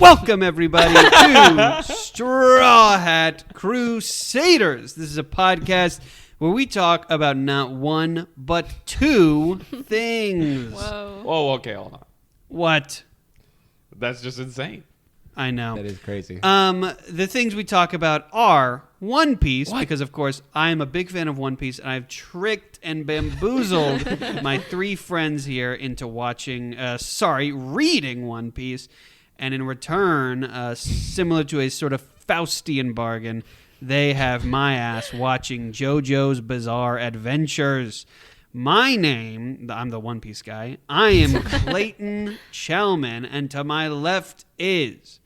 Welcome, everybody, to Straw Hat Crusaders. This is a podcast where we talk about not one, but two things. Whoa, okay, hold on. What? That's just insane. I know. That is crazy. The things we talk about are One Piece, because, of course, I am a big fan of One Piece, and I've tricked and bamboozled my three friends here into reading One Piece. And in return, similar to a sort of Faustian bargain, they have my ass watching JoJo's Bizarre Adventures. My name, I'm the One Piece guy, I am Clayton Chalman, and to my left is...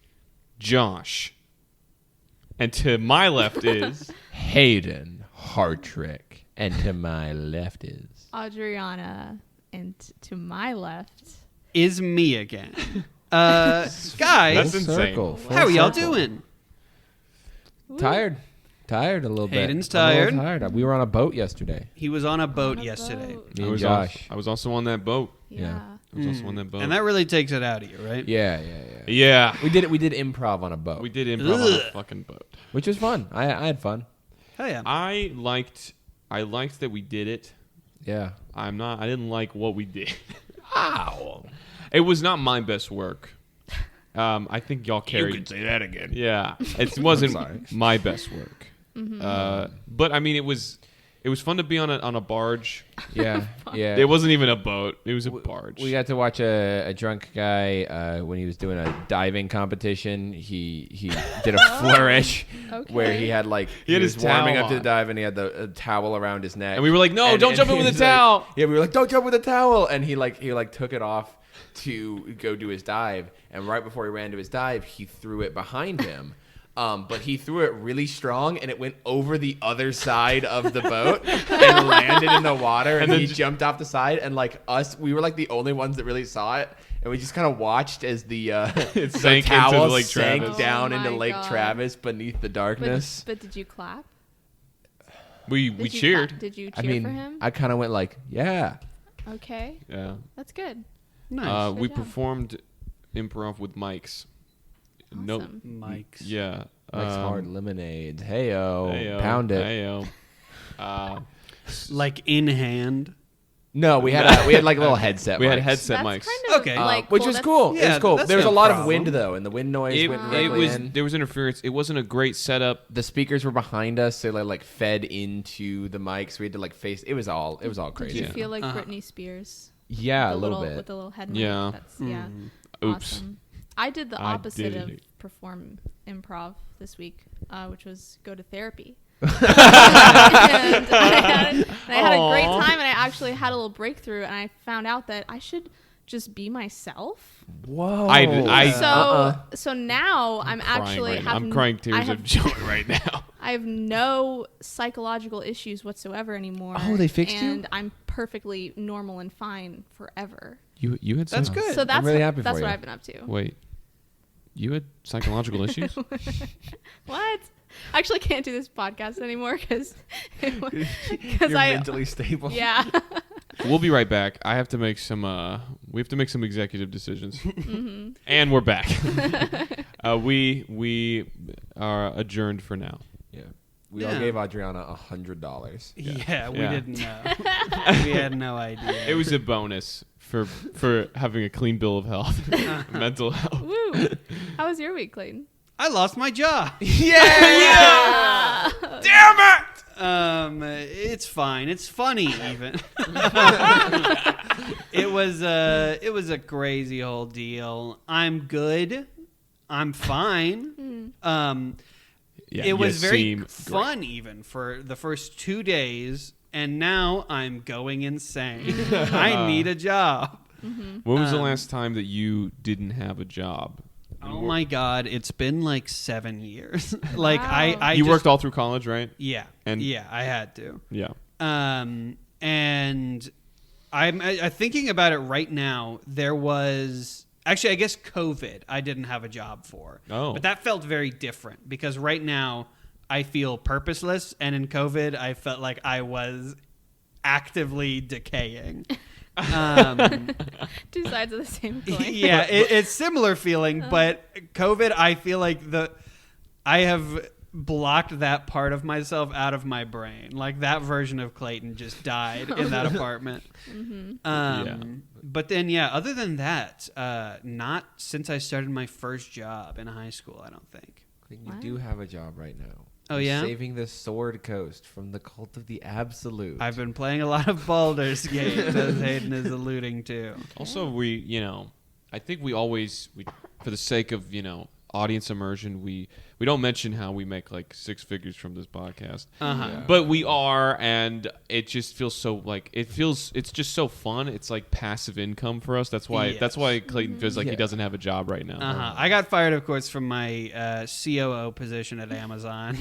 Josh. And to my left is... Hayden Hartrick. And to my left is... Adriana. And to my left... is me again. Guys, That's insane. How are y'all doing? Tired a little bit. Hayden's I'm a tired. little tired. We were on a boat yesterday. He was on a boat yesterday. Me and Josh. I was also on that boat. Yeah. I was also on that boat. And that really takes it out of you, right? Yeah. Yeah. We did improv on a boat. We did improv on a fucking boat. Which was fun. I had fun. Hell yeah. I liked that we did it. Yeah. I didn't like what we did. Ow. It was not my best work. I think y'all carried... You could say that again. Yeah. It wasn't sorry. my best work. Mm-hmm. But I mean, it was fun to be on a barge. Yeah. It wasn't even a boat. It was a barge. We got to watch a drunk guy when he was doing a diving competition. He did a flourish where he had He was his warming towel up to the on. dive and he had the towel around his neck. And we were like, no, don't jump in with he the was like- towel. Yeah, we were like, don't jump with the towel. And he took it off to go do his dive. And right before he ran to his dive, he threw it behind him. But he threw it really strong, and it went over the other side of the boat and landed in the water. And he jumped off the side, and we were the only ones that really saw it. And we just kind of watched as the sank towel into Lake sank Travis. down Oh into my Lake God. Travis beneath the darkness. But did you clap? We Did you cheered. clap? Did you I cheer mean, for him? I kind of went yeah. Okay. Yeah. That's good. Nice. We Good job. performed improv with mics. No. Awesome. Mike's. Yeah. Mike's Hard Lemonades. Heyo. Heyo, Pound it. heyo. Like in hand. No, we had a little headset. We had mics. headset That's mics. kind of Okay. Which cool. was That's- cool. It Yeah, was cool. that's There was no a lot of problem. wind though, and the wind noise went directly in. There was interference. It wasn't a great setup. The speakers were behind us, so they fed into the mics. We had to face. It was all Did crazy. you feel like Britney Spears? Yeah, a With the little With bit. the little head. Yeah. That's, yeah. Oops. Awesome. I did the I opposite did of it. perform improv this week, which was go to therapy. And I had a great time, and I actually had a little breakthrough, and I found out that I should just be myself. Whoa. So now I'm actually I'm crying tears of joy right now. I have no psychological issues whatsoever anymore. Oh, they fixed you? And I'm perfectly normal and fine forever. You had That's some- good. So that's really happy that's for what you. I've been up to. Wait. You had psychological issues? What? I actually can't do this podcast anymore because You're I mentally stable. yeah. We'll be right back. I have to make some. We have to make some executive decisions, and we're back. We are adjourned for now. Yeah. We all gave Adriana $100. Yeah, we Yeah. didn't know. We had no idea. It was a bonus for having a clean bill of health, mental health. Woo. How was your week, Clayton? I lost my job. Yeah. Damn it! It's fine. It's funny even. It was a crazy whole deal. I'm good. I'm fine. Yeah, It was you very seem fun even for the first 2 days, and now I'm going insane. I need a job. When was the last time that you didn't have a job? Oh my God, it's been like 7 years. Like I You just worked all through college, right? Yeah. And- yeah, I had to. Yeah. And I'm thinking about it right now. There was actually, I guess COVID I didn't have a job for. Oh. But that felt very different because right now I feel purposeless, and in COVID I felt like I was actively decaying. Two sides of the same coin. Yeah, it's similar feeling, but COVID, I feel like I have blocked that part of myself out of my brain. Like that version of Clayton just died in that apartment. But then, other than that, not since I started my first job in high school, I don't think. You do have a job right now. Oh, yeah? Saving the Sword Coast from the cult of the Absolute. I've been playing a lot of Baldur's Gate, as Hayden is alluding to. Also, I think we always, for the sake of, audience immersion, we don't mention how we make like 6 figures from this podcast. But we are, and it just feels so it's just so fun. It's like passive income for us. That's why Clayton feels like he doesn't have a job right now. I got fired, of course, from my COO position at Amazon.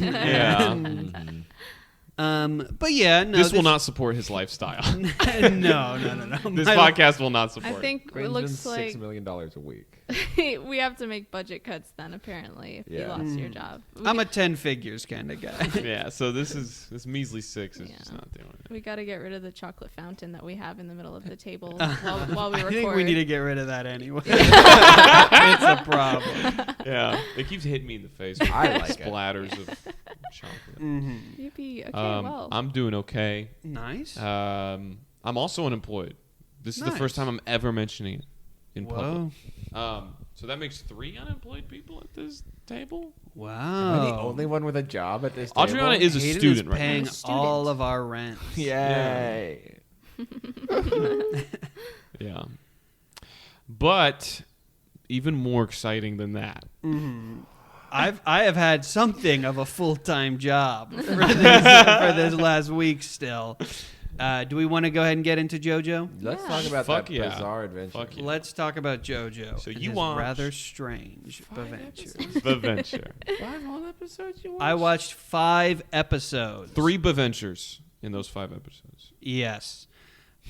But no, this will not support his lifestyle. No. This podcast will not support. I think it looks like $6 million a week. we have to make budget cuts then. Apparently, if you lost your job, I'm a 10 figures kind of guy. Yeah, so this measly 6 is just not doing it. We got to get rid of the chocolate fountain that we have in the middle of the table while we record. I think we need to get rid of that anyway. It's a problem. Yeah, it keeps hitting me in the face. I like splatters of chocolate. You'd be okay. Well, I'm doing okay. Nice. I'm also unemployed. This is the first time I'm ever mentioning it in public. So that makes 3 unemployed people at this table. Wow. Am I the only one with a job at this table? Adriana is a Hayden student is right paying now. all of our rent. Yay. Yeah. But even more exciting than that. I have had something of a full-time job for this last week still. Do we want to go ahead and get into JoJo? Let's talk about Fuck that yeah. bizarre adventure. Fuck yeah. Let's talk about JoJo. So and you his watched rather strange adventure. Bavventure. 5 whole episodes you watched? I watched 5 episodes. 3 Bavventures in those 5 episodes. Yes.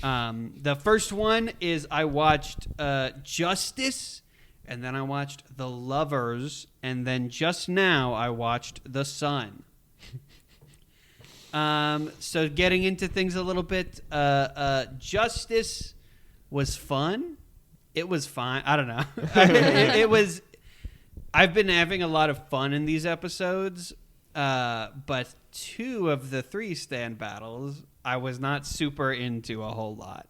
The first one is I watched Justice, and then I watched The Lovers, and then just now I watched The Sun. So getting into things a little bit, Justice was fun. It was fine. I don't know. It was. I've been having a lot of fun in these episodes, but 2 of the 3 stand battles I was not super into a whole lot.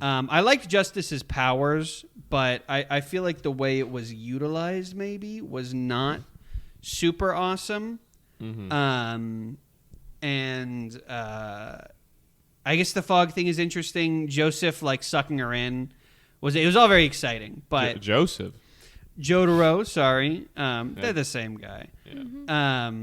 I liked Justice's powers, but I feel like the way it was utilized maybe was not super awesome. And I guess the fog thing is interesting. Joseph sucking her in it was all very exciting, but Joseph. Jotaro, sorry, they're the same guy. Yeah.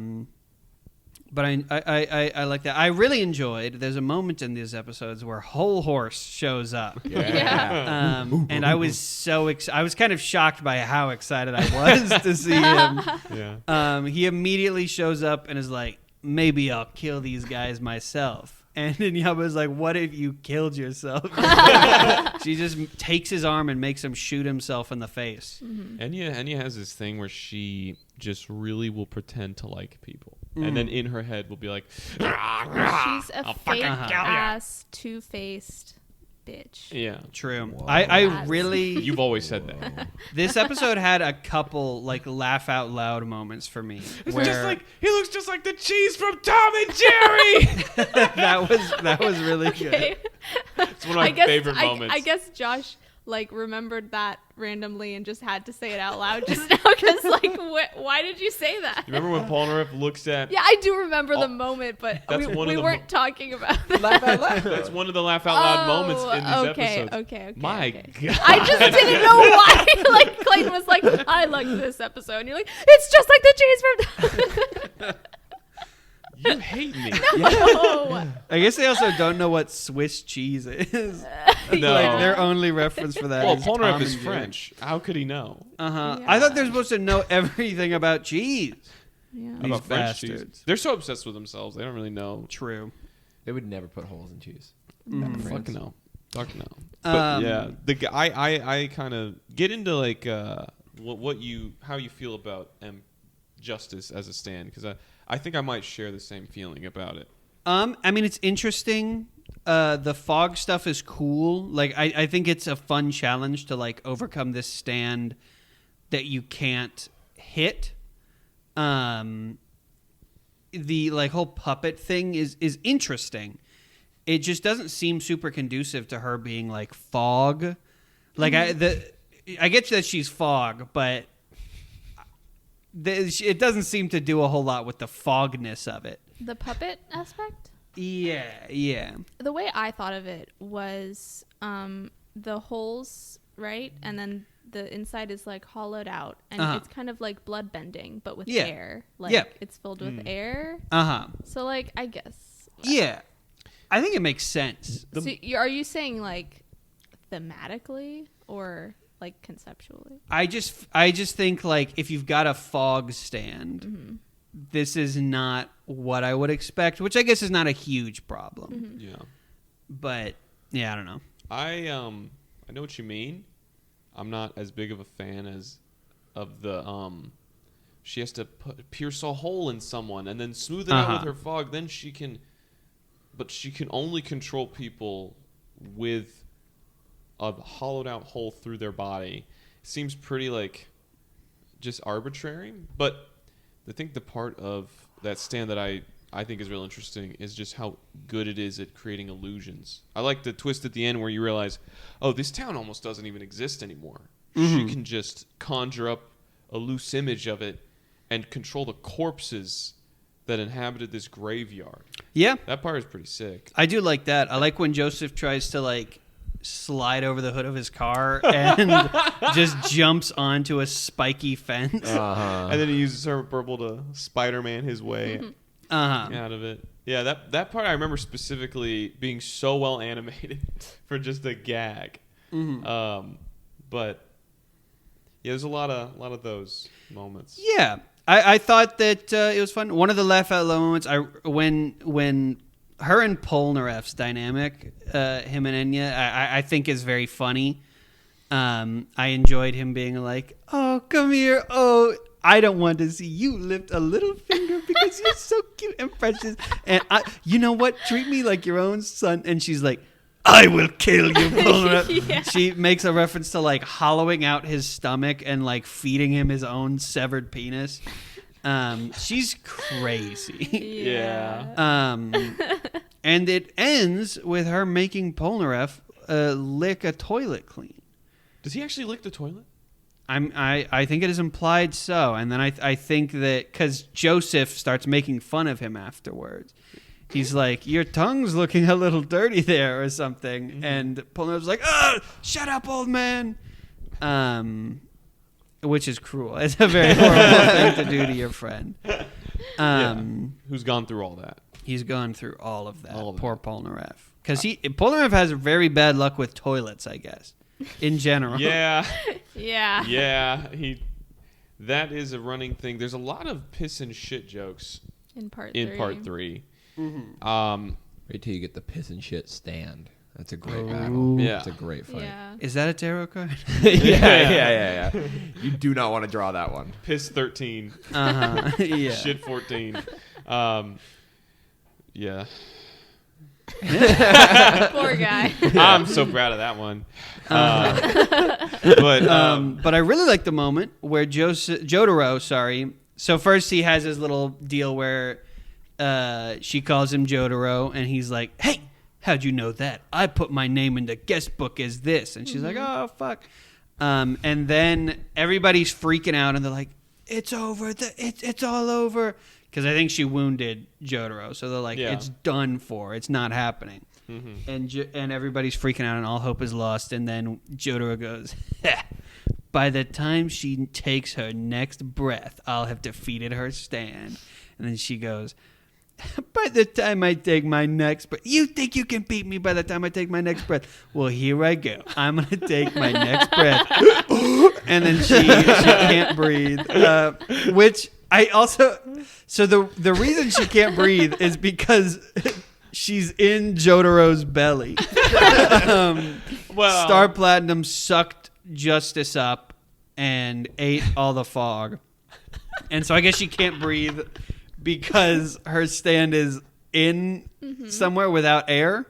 But I like that. I really enjoyed. There's a moment in these episodes where Whole Horse shows up. Yeah. And I was I was kind of shocked by how excited I was to see him. Yeah. He immediately shows up and is like, maybe I'll kill these guys myself. And then Yaba's like, what if you killed yourself? She just takes his arm and makes him shoot himself in the face. Enya has this thing where she just really will pretend to like people. And then in her head will be like, she's a fake ass, two-faced bitch. yeah. True. Whoa. I really... You've always said that. This episode had a couple laugh out loud moments for me. Where he looks just like the cheese from Tom and Jerry. that was really good. It's one of my favorite moments. I guess Josh remembered that randomly and just had to say it out loud just now because why did you say that? You remember when Polnareff looks at? Yeah, I do remember the moment, but That's one of we the weren't talking about that. Laugh out loud. That's one of the laugh out loud moments in these episodes. Okay. My God. I just didn't know why. Clayton was like, I like this episode. And you're like, it's just like the cheese from... You hate me. No. I guess they also don't know what Swiss cheese is. No. Their only reference for that Well, is Polnareff Tom is and Jerry. French. How could he know? Uh-huh. Yeah. I thought they're supposed to know everything about cheese. Yeah. These About French cheese. bastards. They're so obsessed with themselves. They don't really know. True. They would never put holes in cheese. Fuck no. Fuck no. But yeah, I kind of get into how you feel about Justice as a stand, because I think I might share the same feeling about it. I mean, it's interesting. the fog stuff is cool. Like, I think it's a fun challenge to, like, overcome this stand that you can't hit. The, like, whole puppet thing is interesting. It just doesn't seem super conducive to her being, like, fog. Like, I get that she's fog, but it doesn't seem to do a whole lot with the fogness of it. The puppet aspect? Yeah. The way I thought of it was the holes, right? And then the inside is like hollowed out, and it's kind of like blood bending, but with air. Like it's filled with air. So like, I guess. Yeah, I think it makes sense. So are you saying like thematically or like conceptually? I just think like if you've got a fog stand, this is not what I would expect, which I guess is not a huge problem. Yeah. But yeah, I don't know. I know what you mean. I'm not as big of a fan of the she has to pierce a hole in someone and then smooth it out with her fog. Then she can only control people with a hollowed out hole through their body. It seems pretty like just arbitrary. But I think the part of that stand that I think is real interesting is just how good it is at creating illusions. I like the twist at the end where you realize, oh, this town almost doesn't even exist anymore. She can just conjure up a loose image of it and control the corpses that inhabited this graveyard. Yeah. That part is pretty sick. I do like that. I like when Joseph tries to like slide over the hood of his car and just jumps onto a spiky fence. And then he uses her purple to Spider-Man his way out of it. Yeah, that part I remember specifically being so well animated for just a gag. But yeah, there's a lot of those moments. Yeah, I thought that it was fun. One of the laugh out loud moments, when her and Polnareff's dynamic, him and Enya, I think is very funny. I enjoyed him being like, "Oh, come here. Oh, I don't want to see you lift a little finger because you're so cute and precious. And you know what? Treat me like your own son." And she's like, "I will kill you, Polnareff." Yeah. She makes a reference to like hollowing out his stomach and like feeding him his own severed penis. She's crazy. Yeah. And it ends with her making Polnareff lick a toilet clean. Does he actually lick the toilet? I think it is implied so, and then I think that because Joseph starts making fun of him afterwards, he's like, "Your tongue's looking a little dirty there," or something, and Polnareff's like, "Oh, shut up, old man," which is cruel. It's a very horrible thing to do to your friend. Who's gone through all that? He's gone through all of that. All of Poor Polnareff, because Polnareff has very bad luck with toilets, I guess. In general. Yeah. Yeah. That is a running thing. There's a lot of piss and shit jokes In part three. Wait till you get the piss and shit stand. That's a great battle. Yeah. It's a great fight. Yeah. Is that a tarot card? Yeah. You do not want to draw that one. Piss 13. Yeah. Shit 14. Yeah. Poor guy. I'm so proud of that one. But I really like the moment where Jotaro, so first he has his little deal where she calls him Jotaro, and he's like, "Hey, how'd you know that? I put my name in the guest book as this." And she's like, "Oh, fuck." And then everybody's freaking out, and they're like, "It's over. It's all over." Because I think she wounded Jotaro. So they're like, "It's done for. It's not happening." And everybody's freaking out, and all hope is lost. And then Jotaro goes, "By the time she takes her next breath, I'll have defeated her stand." And then she goes, "By the time I take my next breath, you think you can beat me by the time I take my next breath? Well, here I go. I'm going to take my next breath." And then she can't breathe, which I also... So the reason she can't breathe is because she's in Jotaro's belly. Star Platinum sucked Justice up and ate all the fog. And so I guess she can't breathe because her stand is in somewhere without air.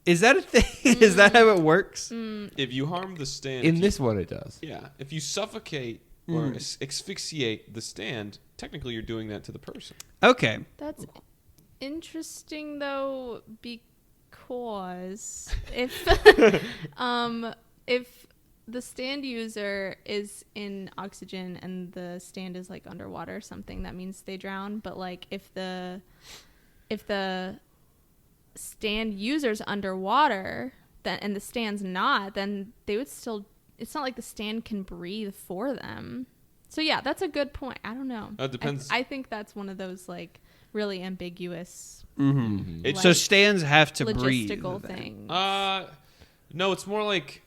Is that a thing? Is that how it works? If you harm the stand, In this one, it does. yeah, if you suffocate or asphyxiate the stand, technically you're doing that to the person. Okay. That's interesting though, because if if the stand user is in oxygen and the stand is like underwater or something, that means they drown. But like if the stand user's underwater and the stand's not, then they would still, it's not like the stand can breathe for them. So yeah, that's a good point. I don't know. It depends. I think that's one of those like really ambiguous It's So like, stands have to breathe. logistical then. things. No, it's more like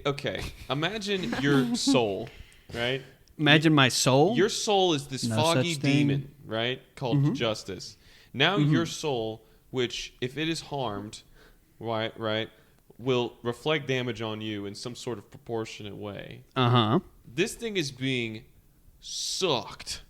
okay. Imagine your soul, right? Imagine my soul. Your soul is this No foggy such thing. demon, right? Called justice. Now your soul, which if it is harmed, right, will reflect damage on you in some sort of proportionate way. Uh-huh. This thing is being sucked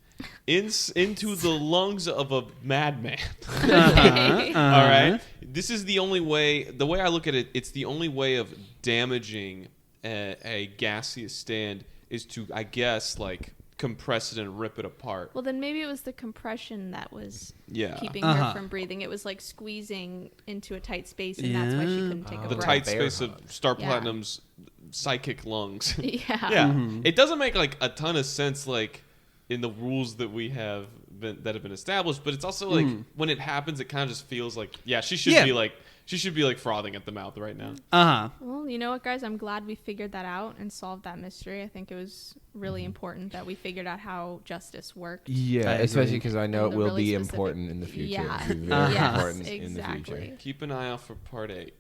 into the lungs of a madman. All right. This is the only way. The way I look at it, it's the only way of damaging a gaseous stand is to, I guess, like compress it and rip it apart. Well, then maybe it was the compression that was keeping Uh-huh. her from breathing. It was like squeezing into a tight space, and that's why she couldn't take a The breath. tight bear space hug. of Star Yeah. Platinum's psychic lungs. Yeah. Yeah, it doesn't make like a ton of sense, like in the rules that we have that have been established. But it's also like when it happens, it kind of just feels like she should be like frothing at the mouth right now. Uh-huh. Well, you know what, guys? I'm glad we figured that out and solved that mystery. I think it was really important that we figured out how justice worked. Yeah, I especially agree. because I know And it the will really be specific- important in the future. Yeah. It'll be very Yes, important in the exactly. future. Keep an eye out for part 8.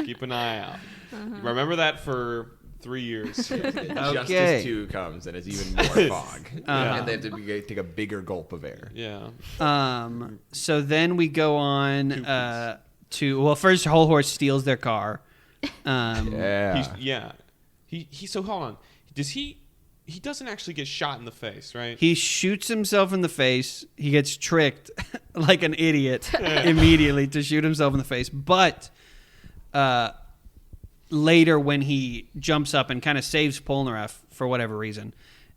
Keep an eye out. Remember that for 3 years. Justice 2 comes and it's even more fog. Uh-huh. And they have to take a bigger gulp of air. Yeah. So then we go on to, well, first Whole Horse steals their car. Yeah. So hold on. He doesn't actually get shot in the face, right? He shoots himself in the face. He gets tricked like an idiot immediately to shoot himself in the face. But later when he jumps up and kind of saves Polnareff for whatever reason,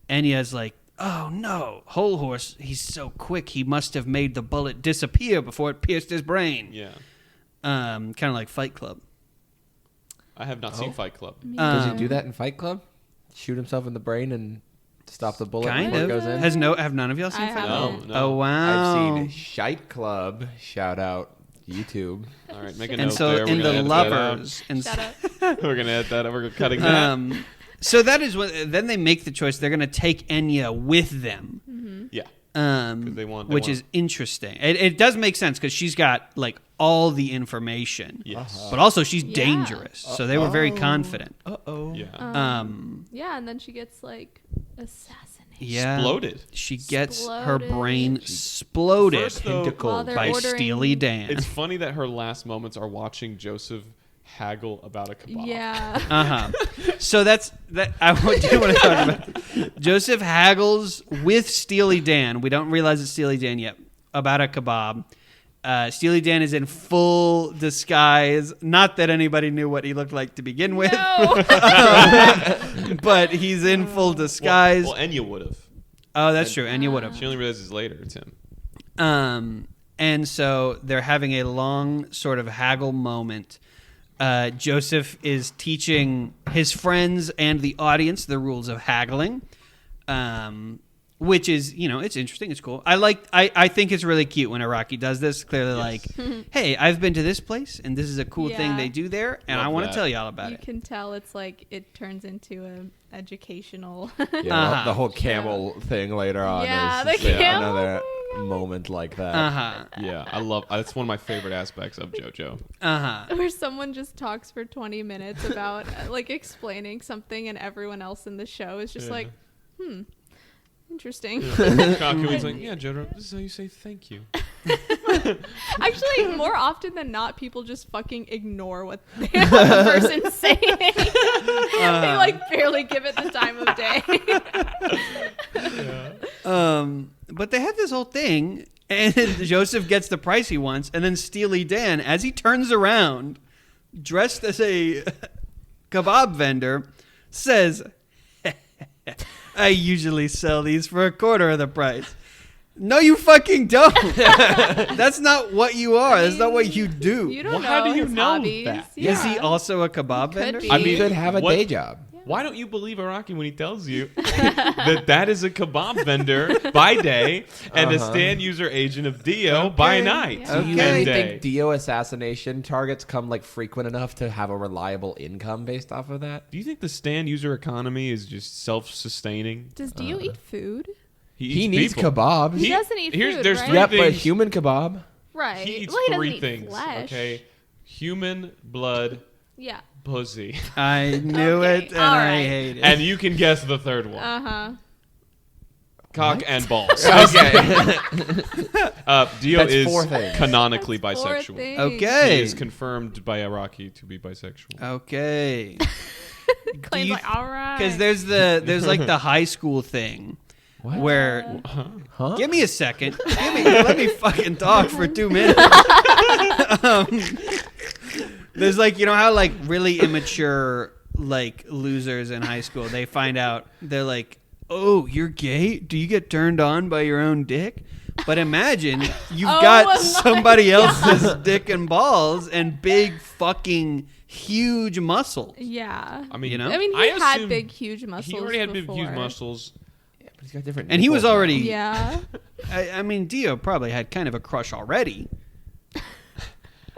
Enya's like, oh no, Whole Horse, he's so quick. He must have made the bullet disappear before it pierced his brain. Yeah. Kind of like Fight Club. I have not seen Fight Club. Does he do that in Fight Club? Shoot himself in the brain and stop the bullet Kind before of. it goes in? Have none of y'all seen I Fight haven't. Club? No. Oh wow. I've seen Shite Club. Shout out YouTube. All right, make a And note so there. We're in gonna the edit that out. lovers and Shut up. We're gonna edit that. We're cutting that. so that is what. Then they make the choice. They're going to take Enya with them, Yeah. 'Cause they want- which is interesting. It does make sense because she's got like all the information, Yes. but also she's Yeah. dangerous. So they were very confident. Uh-oh. Yeah. Yeah, and then she gets like assassinated. Yeah, Exploded. She gets her Exploded. brain exploded First, though, While they're by ordering- Steely Dan. It's funny that her last moments are watching Joseph haggle about a kebab. Yeah. So that's that. I do want to talk about. Joseph haggles with Steely Dan. We don't realize it's Steely Dan yet about a kebab. Steely Dan is in full disguise. Not that anybody knew what he looked like to begin with, No. but he's in full disguise. Well, Enya would have. Oh, that's true. And you would have. She only realizes later it's him. And so they're having a long sort of haggle moment. Joseph is teaching his friends and the audience the rules of haggling, which is, it's interesting. It's cool. I think it's really cute when Iraqi does this. Clearly, like, hey, I've been to this place and this is a cool thing Yeah. they do there, and Love I want that. to tell y'all about You it. can tell it's like it turns into an educational. Yeah, the whole camel thing later on Yeah, is the camel another thing. moment like that. Yeah, I love. That's one of my favorite aspects of JoJo. Where someone just talks for 20 minutes about like explaining something, and everyone else in the show is just like, interesting. Kaku's like, yeah, JoJo, this is how you say thank you. Actually, more often than not, people just fucking ignore what the other person's saying. They like barely give it the time of day. But they have this whole thing, And Joseph gets the price he wants, and then Steely Dan, as he turns around, dressed as a kebab vendor, says, I usually sell these for a quarter of the price. No, you fucking don't. That's not what you are. That's not what you do. You don't How know do you his know hobbies. that? Yeah. Is he also a kebab Could vendor? be. I mean, He could have a what- day job. Why don't you believe Iraqi when he tells you that is a kebab vendor by day and a stand user agent of Dio by night? Yeah. Do you Okay. really Day. think Dio assassination targets come like frequent enough to have a reliable income based off of that? Do you think the stand user economy is just self-sustaining? Does Dio eat food? He eats needs people. kebabs. He doesn't eat food, There's right? three Yep, but things. human kebab. Right. He eats well, he doesn't three eat things. flesh. Okay, human blood, Yeah. pussy, I knew Okay, it, and all I right. hate it. and you can guess the third one: cock and balls. Okay. Dio That's is 4 things. canonically That's 4 bisexual. things. He Okay. is confirmed by Iraqi to be bisexual. Okay. Clayton's like, all right. Because there's like the high school thing. What? Where Huh? give me a second. Let me fucking talk for 2 minutes. There's like, you know how like really immature like losers in high school, they find out, they're like, oh, you're gay? Do you get turned on by your own dick? But imagine you've Oh got my somebody else's dick and balls and big fucking huge muscles. Yeah. I mean, You know? I mean, he had assume big, huge muscles. He already had big, huge before. muscles. Yeah, but he's got different. And he was nipples now. already, Yeah. I mean, Dio probably had kind of a crush already.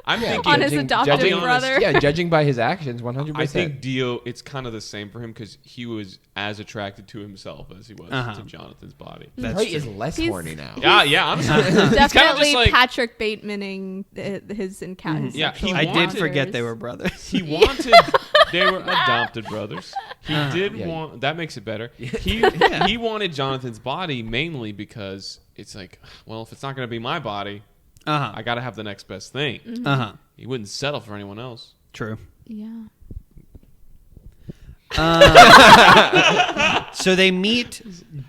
I'm Yeah, thinking On his adopted judging- brother. Yeah, judging by his actions, 100%. I think Dio, it's kind of the same for him because he was as attracted to himself as he was to Jonathan's body. That's Probably true. is less He's- horny now. Yeah, honestly. He's kind of Definitely just like, Patrick Bateman-ing his encounters. Yeah, he I did wanted- forget they were brothers. he wanted, they were adopted brothers. He did Yeah. want, that makes it better. He wanted Jonathan's body mainly because it's like, well, if it's not going to be my body, Uh-huh. I got to have the next best thing. Uh-huh. He wouldn't settle for anyone else. True. Yeah. So they meet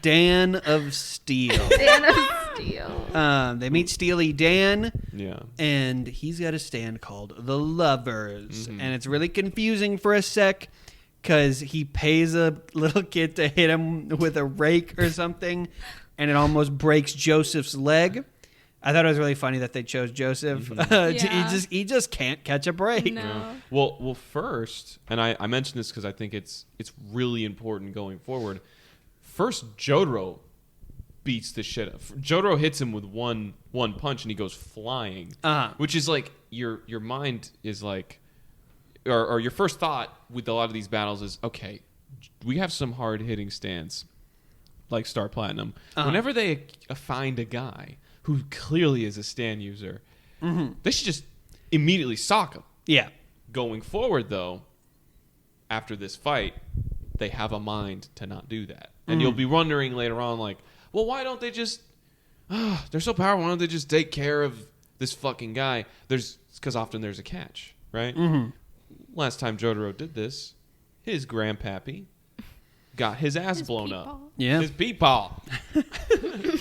Dan of Steel. Dan of Steel. They meet Steely Dan, Yeah. and he's got a stand called The Lovers. And it's really confusing for a sec because he pays a little kid to hit him with a rake or something, and it almost breaks Joseph's leg. I thought it was really funny that they chose Joseph. Yeah. He just can't catch a break. No. Well, first, and I mentioned this because I think it's really important going forward. First, Jotaro beats the shit up. Jotaro hits him with one punch and he goes flying, which is like your mind is like, or your first thought with a lot of these battles is, okay, we have some hard hitting stands like Star Platinum. Whenever they find a guy who clearly is a stand user, they should just immediately sock him. Yeah. Going forward, though, after this fight, they have a mind to not do that. And you'll be wondering later on, like, well, why don't they just... they're so powerful, why don't they just take care of this fucking guy? Because often there's a catch, right? Last time Jotaro did this, his grandpappy got his ass blown up. peepaw. Yeah. His peepaw.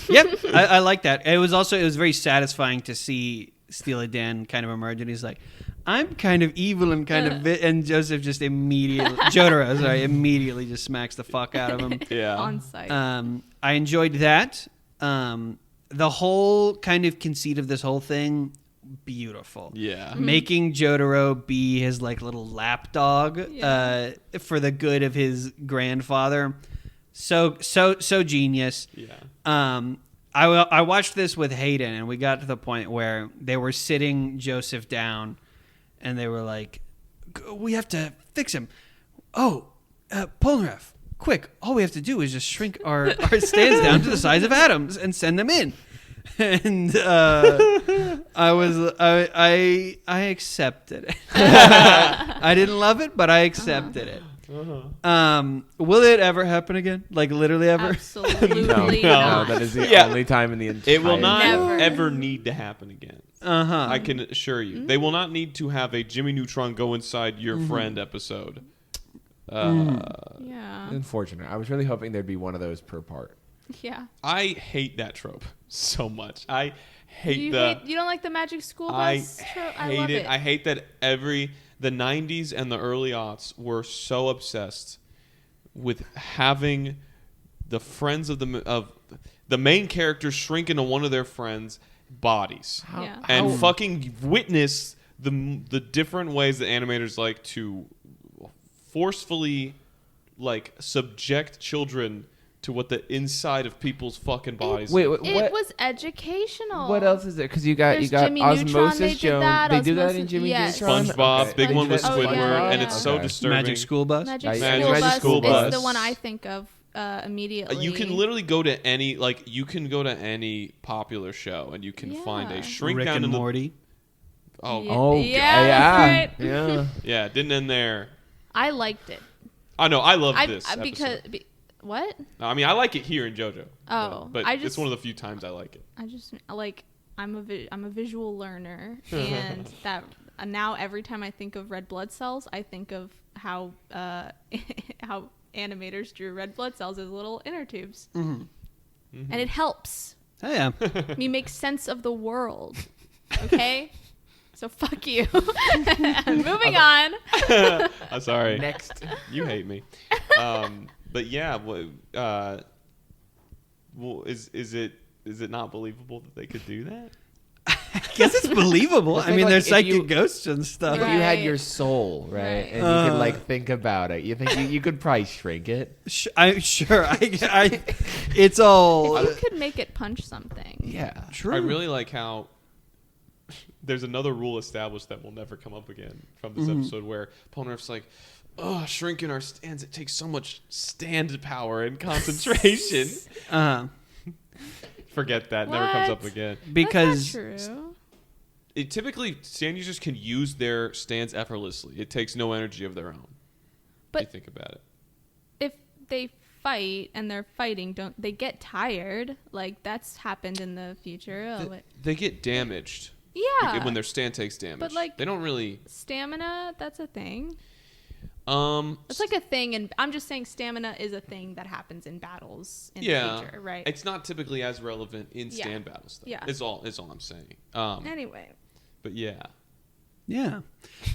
Yep, I like that. It was very satisfying to see Steely Dan kind of emerge, and he's like, "I'm kind of evil and kind of," and Joseph just Jotaro immediately just smacks the fuck out of him. Yeah. On site. I enjoyed that. The whole kind of conceit of this whole thing, beautiful. Yeah. Making Jotaro be his like little lapdog Yeah. for the good of his grandfather. So genius. Yeah. I watched this with Hayden, and we got to the point where they were sitting Joseph down, and they were like, "We have to fix him." Oh, Polnareff, quick! All we have to do is just shrink our stands down to the size of atoms and send them in. And I accepted it. I didn't love it, but I accepted it. Will it ever happen again? Like literally ever? Absolutely No, not. that is the Yeah. only time in the entire... It will not Never. ever need to happen again. I can assure you. They will not need to have a Jimmy Neutron go inside your friend episode. Yeah. Unfortunate. I was really hoping there'd be one of those per part. Yeah. I hate that trope so much. I hate You don't like the magic school I bus trope? I hate love it. I hate that the 90s and the early aughts were so obsessed with having the friends of the main characters shrink into one of their friends' bodies Yeah. and fucking witness the different ways that animators like to forcefully like subject children to what the inside of people's fucking bodies. Wait, It was educational. What else is there? Because you got There's Jimmy Osmosis Neutron, they did Jones. that, They do that in Osmosis- Jimmy yes. Neutron. SpongeBob, Okay. big They one do with that in Squidward, yeah. and it's so Okay. disturbing. Magic School Bus. Magic Yeah, School Magic Bus School is Bus. the one I think of immediately. You can literally go to any popular show and you can find a Yeah. shrink Rick down and in the Morty. oh Yeah. Oh, Yeah, yeah. that's Yeah. yeah, it didn't end there. I liked it. I know I love this because episode. what? I mean, I like it here in JoJo. Oh, but I it's just- one of the few times I like it. I just like I'm a visual learner, and that now every time I think of red blood cells, I think of how how animators drew red blood cells as little inner tubes, and it helps Oh yeah. me make sense of the world. Okay, so fuck you. Moving on. I'm sorry. Next. You hate me. But yeah, is it not believable that they could do that? I guess it's believable. Well, I think, mean, like, they're if psychic you- ghosts and stuff. If you had Right. your soul, right, Right. and you could like think about it, you think you could probably shrink it. It's all If you could make it punch something. Yeah. true. I really like how there's another rule established that will never come up again from this episode where Polnareff's like, oh, shrinking our stands, it takes so much stand power and concentration. Forget that. Never comes up What? again. because That's not true. Typically, stand users can use their stands effortlessly. It takes no energy of their own. But you think about it. if they fight and they're fighting, don't they get tired? Like that's happened in the future. Oh, wait. They get damaged Yeah. when their stand takes damage. But, like- they don't really. Stamina, that's a thing. It's It's like a thing, and I'm just saying stamina is a thing that happens in battles in the future, right? It's not typically as relevant in Yeah. stand battles, though. Yeah. Is all I'm saying. Anyway, But yeah. yeah,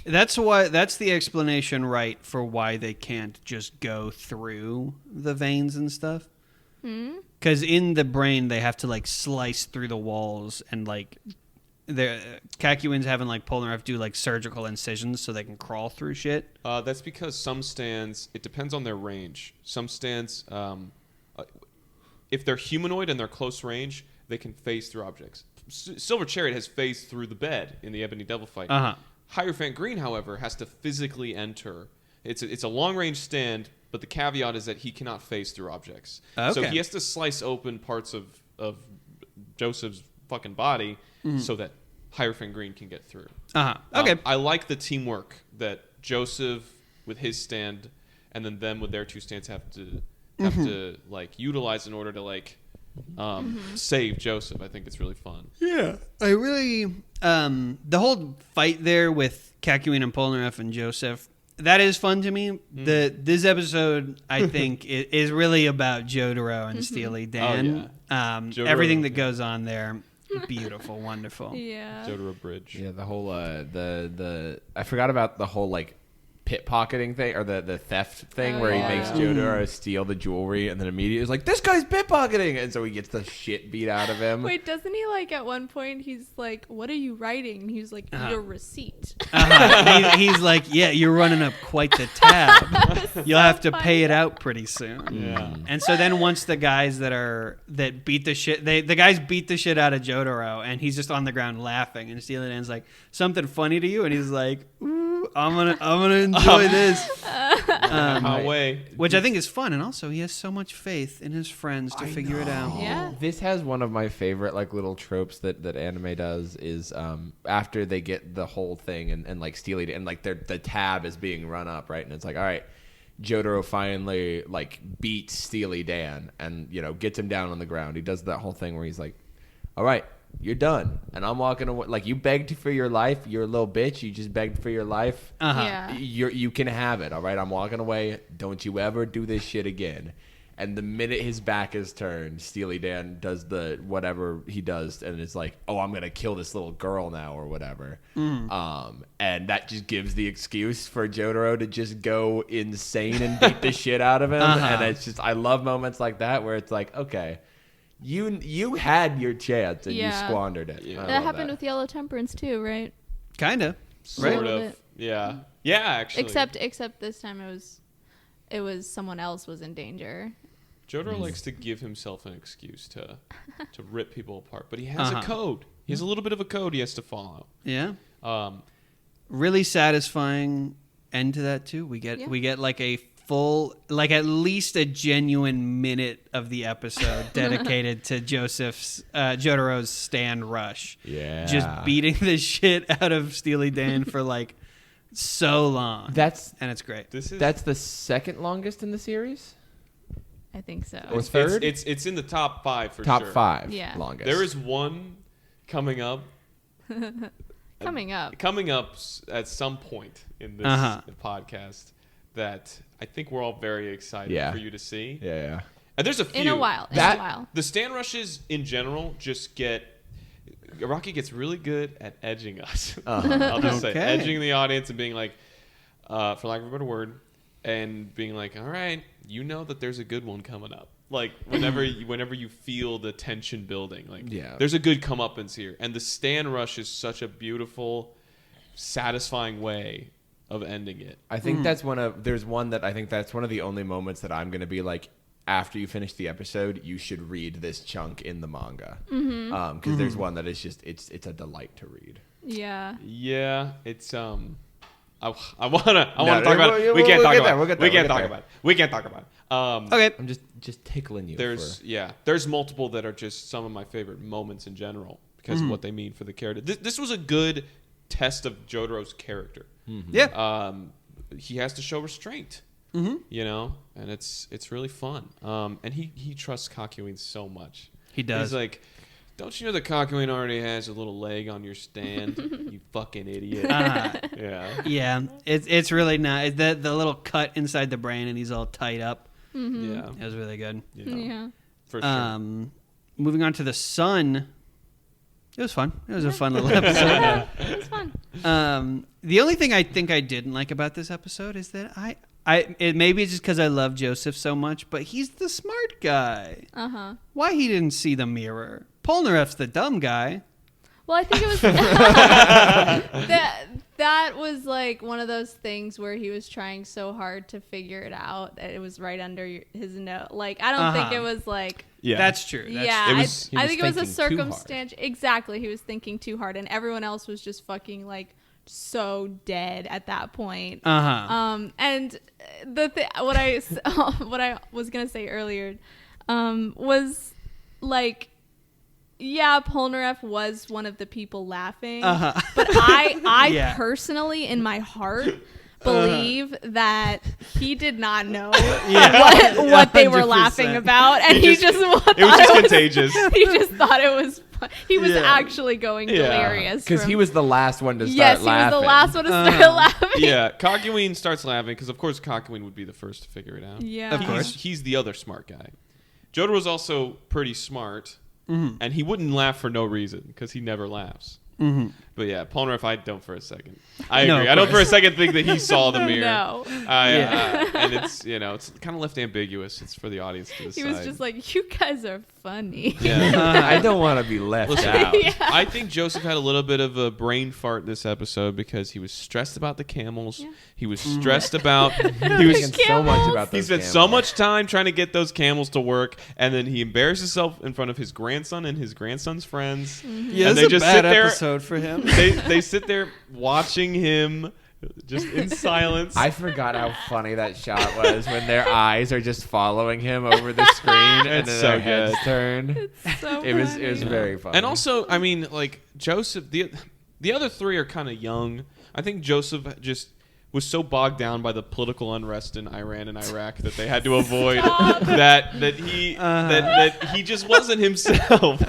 that's the explanation, right, for why they can't just go through the veins and stuff. Because in the brain they have to like slice through the walls and like. Kakuin's having like Polnareff do like surgical incisions so they can crawl through shit. That's because some stands, it depends on their range. Some stands, if they're humanoid and they're close range, they can phase through objects. Silver Chariot has phased through the bed in the Ebony Devil fight. Hierophant Green, however, has to physically enter. It's a long range stand, but the caveat is that he cannot phase through objects. Okay. So he has to slice open parts of Joseph's fucking body so that Hierophant Green can get through. Okay. I like the teamwork that Joseph with his stand and then them with their two stands have to like utilize in order to like save Joseph. I think it's really fun. Yeah, I really the whole fight there with Kakuin and Polnareff and Joseph, that is fun to me. This episode, I think, is really about Jotaro and Steely Dan. Jotaro, Everything that goes on there, beautiful, wonderful. yeah. Jotaro Bridge. Yeah, the whole the I forgot about the whole like pickpocketing thing or the theft thing Oh, where yeah. he makes Jotaro steal the jewelry and then immediately is like, this guy's pickpocketing, and so he gets the shit beat out of him. Wait, doesn't he like at one point he's like, "What are you writing?" And he's like, "Your receipt." He's like, yeah, you're running up quite the tab. You'll have to pay it out pretty soon. Yeah. And so then once the guys that beat the shit, the guys beat the shit out of Jotaro, and he's just on the ground laughing. And Steely Dan's like, something funny to you? And he's like, ooh, I'm gonna enjoy this. Which I think is fun, and also he has so much faith in his friends to figure it out. Yeah. This has one of my favorite like little tropes that anime does is after they get the whole thing and like Steely and like the tab is being run up, right? And it's like, all right, Jotaro finally like beats Steely Dan and gets him down on the ground. He does that whole thing where he's like, all right, you're done, and I'm walking away. Like, you begged for your life. You're a little bitch. You just begged for your life. Yeah. You can have it. All right, I'm walking away. Don't you ever do this shit again. And the minute his back is turned, Steely Dan does the whatever he does, and it's like, oh, I'm gonna kill this little girl now or whatever. And that just gives the excuse for Jotaro to just go insane and beat the shit out of him. And it's just, I love moments like that where it's like, okay, you had your chance and you squandered it. Yeah. That happened with Yellow Temperance too, right? Kinda. Sort of. Yeah. Yeah, actually. Except this time it was someone else was in danger. Jotaro likes to give himself an excuse to rip people apart, but he has a code. He has a little bit of a code he has to follow. Yeah. Really satisfying end to that too. We get like a full, like at least a genuine minute of the episode dedicated to Jotaro's stand rush. Yeah. Just beating the shit out of Steely Dan for like so long. And it's great. That's the second longest in the series? I think so. Or third? It's in the top 5 for top sure. 5 Yeah. longest. There is one coming up. Coming up At some point in this podcast that I think we're all very excited for you to see. Yeah. And there's a few. in a while. The stand rushes in general just Rocky gets really good at edging us. I'll just say edging the audience and being like, for lack of a better word, and being like, all right, you know that there's a good one coming up. Like whenever you feel the tension building, like there's a good comeuppance here. And the stand rush is such a beautiful, satisfying way of ending it. I think that's one of the only moments that I'm going to be like, after you finish the episode, you should read this chunk in the manga. Because there's one that is just, it's a delight to read. Yeah. Yeah, it's I want to talk about it. We can't talk about it. Okay. I'm just tickling you. There's multiple that are just some of my favorite moments in general because of what they mean for the character. This was a good test of Jotaro's character. Yeah. He has to show restraint. You know, and it's really fun. And he trusts Kakyoin so much. He does. He's like, don't you know that Kakyoin already has a little leg on your stand? You fucking idiot. Yeah. It's really nice. The little cut inside the brain and he's all tied up. Yeah. It was really good. Yeah. For sure. Moving on to the sun. It was fun. It was a fun little episode. It was fun. The only thing I think I didn't like about this episode is that maybe it's just because I love Joseph so much, but he's the smart guy. Why he didn't see the mirror? Polnareff's the dumb guy. Well, I think it was that was like one of those things where he was trying so hard to figure it out that it was right under his nose. Like, I don't think it was like. Yeah, that's true. I think it was a circumstance. Exactly, he was thinking too hard, and everyone else was just fucking like so dead at that point. And what I was gonna say earlier was like, yeah, Polnareff was one of the people laughing, but I personally, in my heart, believe that he did not know what they were laughing about, and he just thought it was just contagious. He just thought it was. He was actually going delirious because he was the last one to start laughing. Yes, he was the last one to start laughing. Yeah, Kakyoin starts laughing because, of course, Kakyoin would be the first to figure it out. Yeah, of course. He's the other smart guy. Jotaro's also pretty smart, and he wouldn't laugh for no reason because he never laughs. But yeah, Polnareff, I don't for a second. I agree. I don't for a second think that he saw the mirror. No. And it's it's kind of left ambiguous. It's for the audience to decide. He was just like, "You guys are funny." Yeah. I don't want to be left out. I think Joseph had a little bit of a brain fart this episode because he was stressed about the camels. Yeah. He was stressed about. He was so much about those. He spent so much time trying to get those camels to work, and then he embarrassed himself in front of his grandson and his grandson's friends. Yeah, and they just sit there. Episode for him. They sit there watching him just in silence. I forgot how funny that shot was when their eyes are just following him over the screen and then their heads turned. It's so it was very funny. And also, I mean, like Joseph, the other three are kind of young. I think Joseph just was so bogged down by the political unrest in Iran and Iraq that they had to avoid that he just wasn't himself.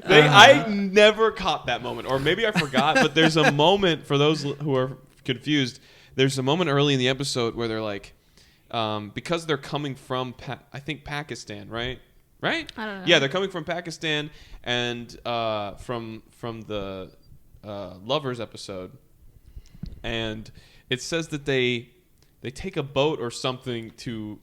I never caught that moment, or maybe I forgot, but there's a moment, for those who are confused, there's a moment early in the episode where they're like, because they're coming from I think Pakistan, right? I don't know. Yeah, they're coming from Pakistan, and from the Lovers episode, and it says that they take a boat or something to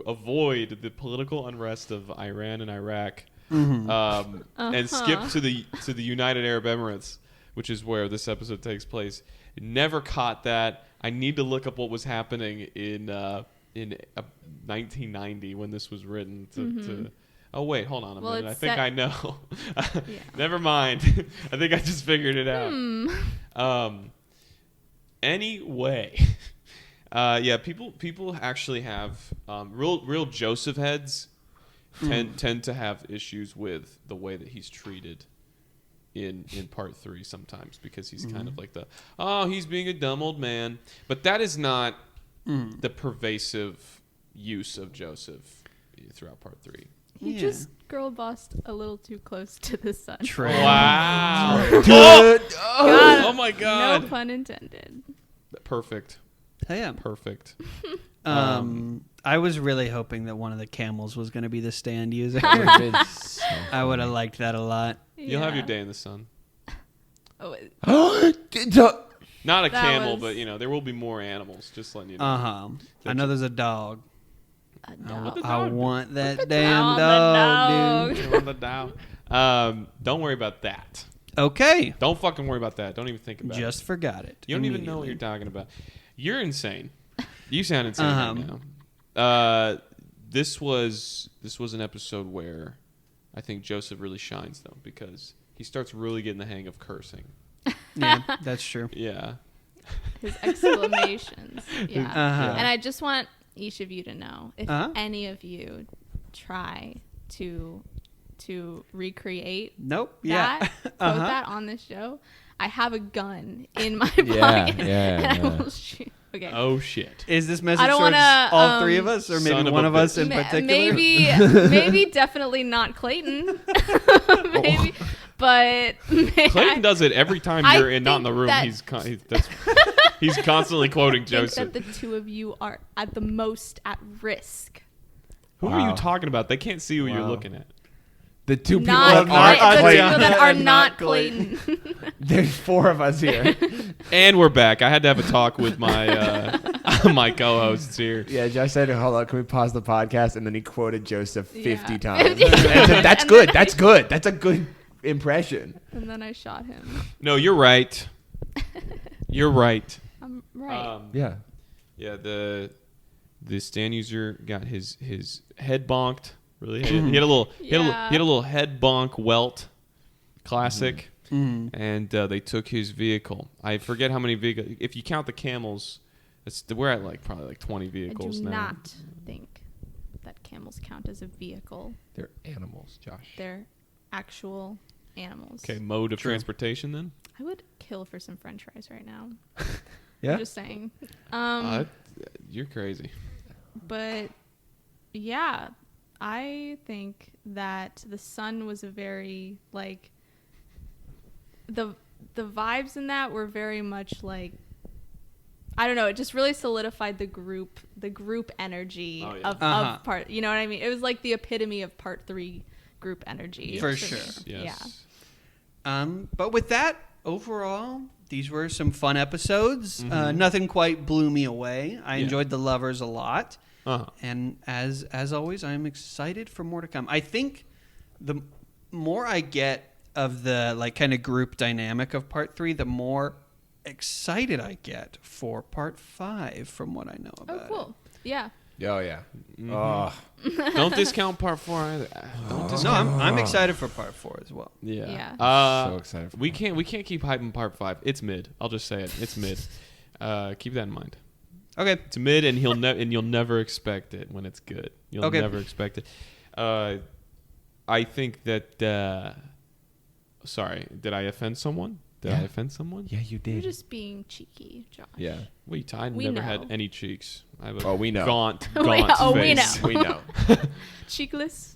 avoid the political unrest of Iran and Iraq, and skip to the United Arab Emirates, which is where this episode takes place. Never caught that. I need to look up what was happening in 1990 when this was written. Oh wait, hold on a minute. I think I know. Never mind. I think I just figured it out. Anyway. People actually have real Joseph heads tend to have issues with the way that he's treated in part 3 sometimes, because he's kind of like he's being a dumb old man, but that is not the pervasive use of Joseph throughout part 3. He just girl bossed a little too close to the sun. True. Wow. Oh my god. No pun intended. Perfect. Yeah. Perfect. I was really hoping that one of the camels was going to be the stand user. I would have liked that a lot. You'll have your day in the sun. Oh, Not a That camel, was- but there will be more animals. Just letting you know. I know there's a dog. a dog. I want that I damn want the dog, dog. dude. You want the down. Don't worry about that. Okay. Don't fucking worry about that. Don't even think about it. Just forgot it. You don't even know what you're talking about. You're insane. You sound insane right now. This was an episode where I think Joseph really shines, though, because he starts really getting the hang of cursing. Yeah, that's true. Yeah. His exclamations. Yeah. Uh-huh. And I just want each of you to know, if Uh-huh. any of you try to recreate Nope. that, Yeah. quote that on this show, I have a gun in my Yeah, pocket, yeah, and I yeah. will shoot. Okay. Oh shit. Is this message I don't towards wanna, all three of us, or Son maybe of one a of us bitch. in particular? Maybe definitely not Clayton. Maybe, but Clayton does it every time I you're not in the think room. that- He's constantly quoting I think Joseph. that the two of you are at the most at risk. Who are you Wow. talking about? They can't see who you're Wow. looking at. The two people Not that aren't the two Clayton. that are Not not Clayton. Clayton. There's 4 of us here. And we're back. I had to have a talk with my my co-hosts here. Yeah, Josh said, hold on, can we pause the podcast? And then he quoted Joseph 50 Yeah. times. 50 And I said, that's And good. then- That's good. That's a good impression. And then I shot him. No, you're right. You're right. I'm right. Yeah. Yeah, the stand user got his head bonked. Really, he had a little head bonk welt. Classic. And they took his vehicle. I forget how many vehicles. If you count the camels, we're at probably 20 I vehicles do now. not think that camels count as a vehicle. They're animals, Josh. They're actual animals. Okay, mode of transportation then. I would kill for some French fries right now. Yeah? I'm just saying. You're crazy. But yeah, I think that the sun was a very the vibes in that were very much like, I don't know, it just really solidified the group energy of part, you know what I mean? It was like the epitome of part 3 group energy. For me. sure. Yes. Yeah. But with that, overall, these were some fun episodes. Nothing quite blew me away. I enjoyed the Lovers a lot. And as always, I'm excited for more to come. I think the more I get of the kind of group dynamic of part 3, the more excited I get for part 5 from what I know about Oh, cool. Yeah. Oh, yeah. Oh. Don't discount part 4 either. Don't it. discount. No, I'm excited for part 4 as well. Yeah. Yeah. So excited for we can't keep hyping part 5. It's mid. I'll just say it. It's mid. Keep that in mind. Okay. It's mid, and you'll never expect it when it's good. You'll never expect it. I think that. Sorry, did I offend someone? Did I offend someone? Yeah, you did. You're just being cheeky, Josh. Yeah. Wait, I We never know. had any cheeks. I have a Oh, we know. gaunt Oh, yeah. Oh, we face. know. We know. Cheekless.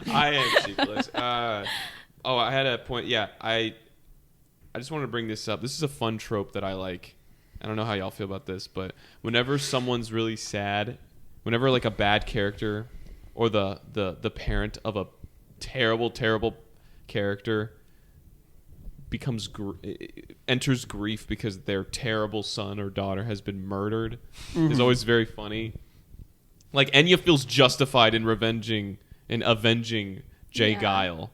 I am cheekless. I had a point. Yeah, I just wanted to bring this up. This is a fun trope that I like I don't know how y'all feel about this, but whenever someone's really sad, whenever like a bad character or the parent of a terrible character enters grief because their terrible son or daughter has been murdered, is always very funny. Like Enya feels justified in avenging Jay Guile,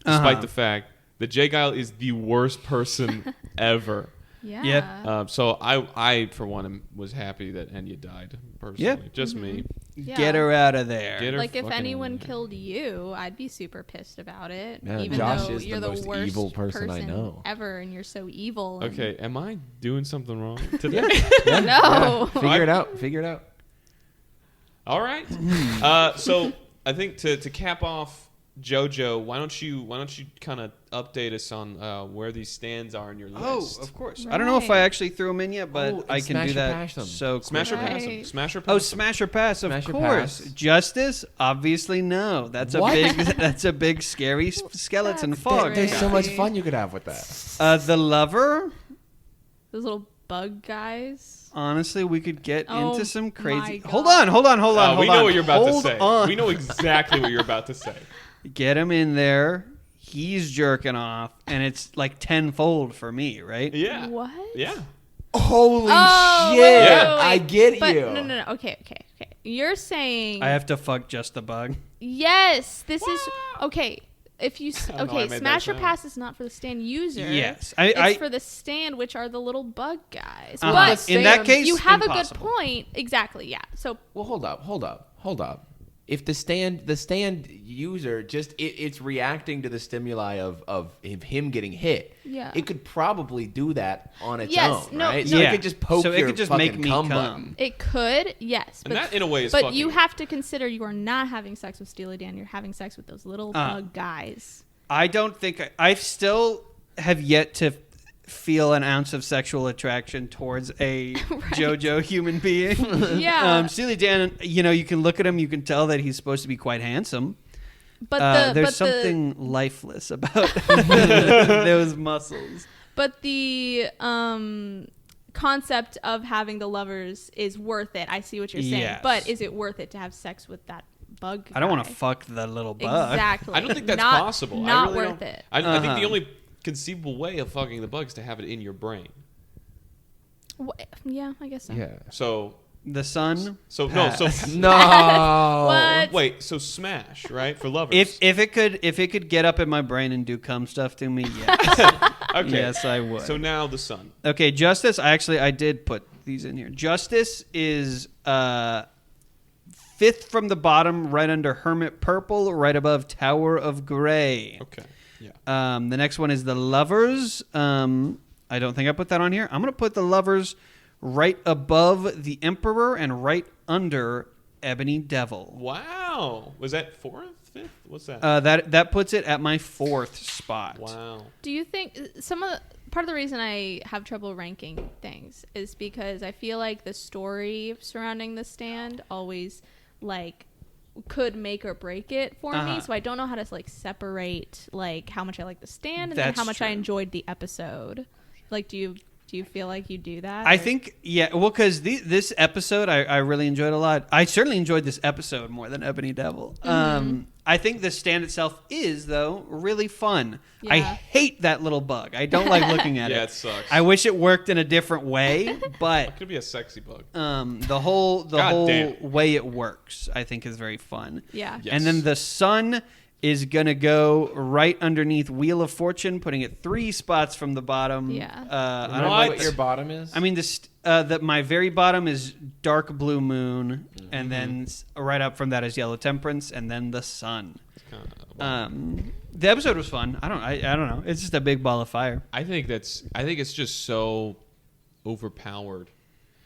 despite the fact that Jay Guile is the worst person ever. Yeah. Yep. So I for one was happy that Enya died personally. Yep. Just me. Yeah. Get her out of there. Get her Like if fucking- anyone killed you, I'd be super pissed about it. Man, even Josh though is the you're the most worst evil person I know. ever, and you're so evil. and- Okay, am I doing something wrong today? No. Figure it out. Figure it out. All right. So I think to cap off JoJo, why don't you kind of update us on where these stands are in your list? Oh, of course. I don't know if I actually threw them in yet, but Oh, I and can smash do or that. pass them. So Smash or quickly. pass 'em. Right. Smash or Oh, pass 'em. smash or pass, of Smash or course. pass. Justice, obviously no. That's a What? big. That's a big scary skeleton That's fog. There's so guy. much fun you could have with that. The lover. Those little bug guys. Honestly, we could get Oh into some my crazy. God. Hold on. We know what you're about Hold to say. on. We know exactly what you're about to say. Get him in there. He's jerking off, and it's like tenfold for me, right? Yeah. What? Yeah. Holy Oh, shit! wait, Yeah. I get But you. no. Okay. You're saying I have to fuck just the bug. yes. This is okay. If you I don't know why I okay, made smash that or sound. pass is not for the stand user. Yes, it's for the stand, which are the little bug guys. Uh-huh. But In that case, you have impossible. a good point. Exactly. Yeah. So Well, hold up. If the stand user just it's reacting to the stimuli of him getting hit, Yeah. it could probably do that on its Yes, own, no, right? no. So Yeah. it could just poke So it your could just fucking make me cum cum. button. it could, yes, And that, in a way, is but fucking... you have to consider you are not having sex with Steely Dan. You're having sex with those little bug guys. I don't think I still have yet to feel an ounce of sexual attraction towards a JoJo human being. Yeah. Steely Dan, you can look at him, you can tell that he's supposed to be quite handsome. But There's something lifeless about those muscles. But the concept of having the lovers is worth it. I see what you're saying. Yes. But is it worth it to have sex with that bug guy? I don't want to fuck the little bug. Exactly. I don't think that's Not- possible. Not I really worth don't. it. I think Uh-huh. the only conceivable way of fucking the bug is to have it in your brain. Yeah, I guess so. Yeah. So... The sun. So pass. No. What? Wait, so smash, right? For lovers. If it could get up in my brain and do cum stuff to me, yes. Okay. Yes, I would. So now the sun. Okay, Justice. I did put these in here. Justice is fifth from the bottom, right under Hermit Purple, right above Tower of Gray. Okay. Yeah. The next one is the Lovers. I don't think I put that on here. I'm gonna put the Lovers right above the Emperor and right under Ebony Devil. Wow. Was that fourth, fifth? What's that? That puts it at my fourth spot. Wow. Do you think part of the reason I have trouble ranking things is because I feel like the story surrounding the stand always could make or break it for me, so I don't know how to separate how much I like the stand and then That's how much I true. enjoyed the episode. Do you feel like you do that? I or- think, yeah, well, because this episode I really enjoyed a lot. I certainly enjoyed this episode more than Ebony Devil. I think the stand itself is, though, really fun. I Yeah. hate that little bug. I don't like looking at Yeah, it. it sucks. I wish it worked in a different way, but It could be a sexy bug. the whole God damn. way it works, I think, is very fun. Yeah. Yes. And then the sun is gonna go right underneath Wheel of Fortune, putting it 3 spots from the bottom. Yeah. I I don't know know what your bottom is. I mean, my very bottom is Dark Blue Moon, and then right up from that is Yellow Temperance, and then the Sun. The episode was fun. I don't know. It's just a big ball of fire. I think it's just so overpowered.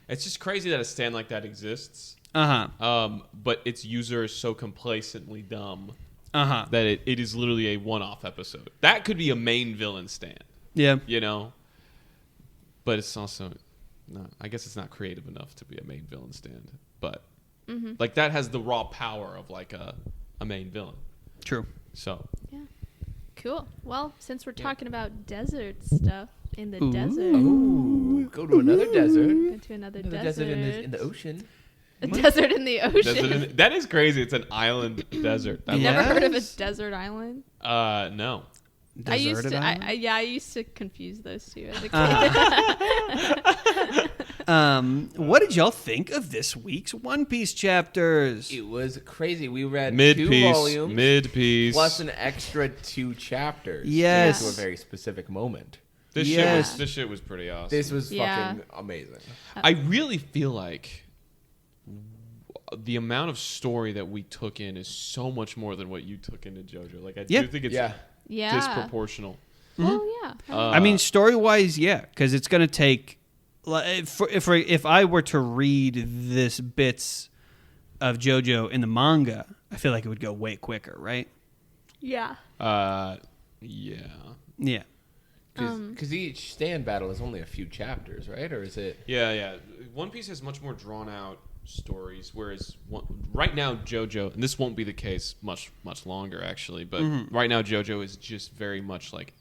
It's just crazy that a stand like that exists. But its user is so complacently dumb that it is literally a one-off episode. That could be a main villain stand, Yeah. But it's also not. I guess it's not creative enough to be a main villain stand. But that has the raw power of a main villain. True. So Yeah. Cool. Well, since we're talking about desert stuff, in the Ooh. desert. Ooh, go to another desert. Go to another Another desert. desert in the ocean. A desert in the ocean. That is crazy. It's an island desert. You've never heard of a Yes. desert island? No. I used Deserted to. island? I used to confuse those two as a kid. What did y'all think of this week's One Piece chapters? It was crazy. We read 2 Mid-piece. volumes Mid-piece. plus an extra 2 chapters. Yes. To a very specific moment. This Yes. shit was pretty awesome. This was Yeah. fucking amazing. I really feel like the amount of story that we took in is so much more than what you took into JoJo. Like I Yeah. do think it's Yeah. Yeah. disproportional. Well, yeah. I mean, story wise, yeah, because it's going to take. If I were to read this bits of JoJo in the manga, I feel like it would go way quicker, right? yeah. Yeah. Yeah. Because each stand battle is only a few chapters, right? Or is it? Yeah. One Piece has much more drawn out stories, whereas right now JoJo, and this won't be the case much longer actually, but right now JoJo is just very much like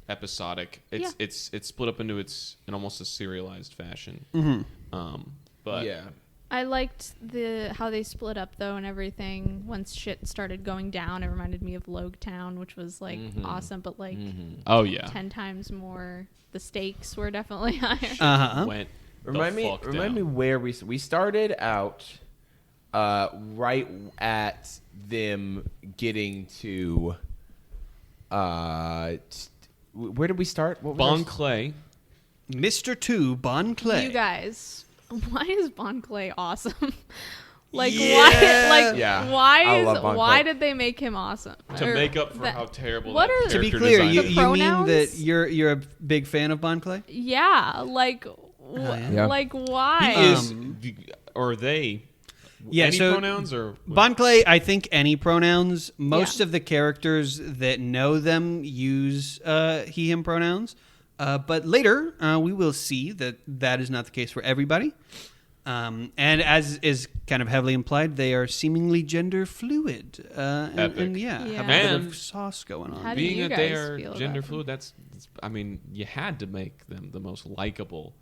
episodic. It's split up into in almost a serialized fashion. But Yeah. I liked how they split up though and everything. Once shit started going down, it reminded me of Logue Town, which was like awesome, but like oh yeah, 10 times more. The stakes were definitely higher. Uh-huh. went Remind me where we started out right at them getting to where did we start? What was Bon our- Clay. Mr. 2, Bon Clay. You guys, why is Bon Clay awesome? Like Yeah. why? Like Yeah. I why love Bon why Clay. did they make him awesome? To Or make up for that- how terrible what that are- To be character clear, design you is. mean pronouns? that you're a big fan of Bon Clay? Yeah, like Yeah. like why? He is, or they. Yeah, Any so pronouns or Bon Clay, I think any pronouns. Most Yeah. of the characters that know them use he, him pronouns. But later, we will see that is not the case for everybody. And as is kind of heavily implied, they are seemingly gender fluid. Epic. And yeah, Yeah. have a bit And of sauce going on. How do being you that guys they are feel gender about fluid, I mean, you had to make them the most likable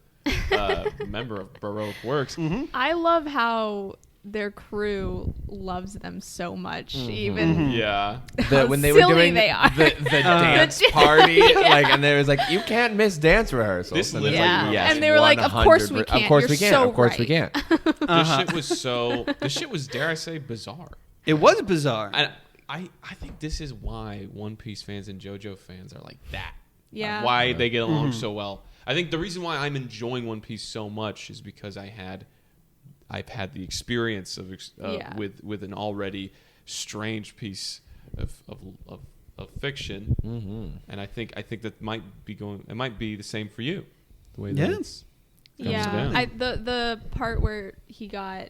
member of Baroque Works. I love how their crew loves them so much, even Yeah. when they silly were doing they are. the dance party, like, and there was like, you can't miss dance rehearsals. This and it's Yeah. like, yes, And they were like, of course we 100%. can't. Of course You're we can't. so Of course we right. can't. This shit was, dare I say, bizarre. It was bizarre. And I think this is why One Piece fans and JoJo fans are like that. Yeah. Why they get along so well. I think the reason why I'm enjoying One Piece so much is because I've had the experience of Yeah. with an already strange piece of fiction, and I think that might be the same for you. The way that Yeah. it's Yeah, down. the part where he got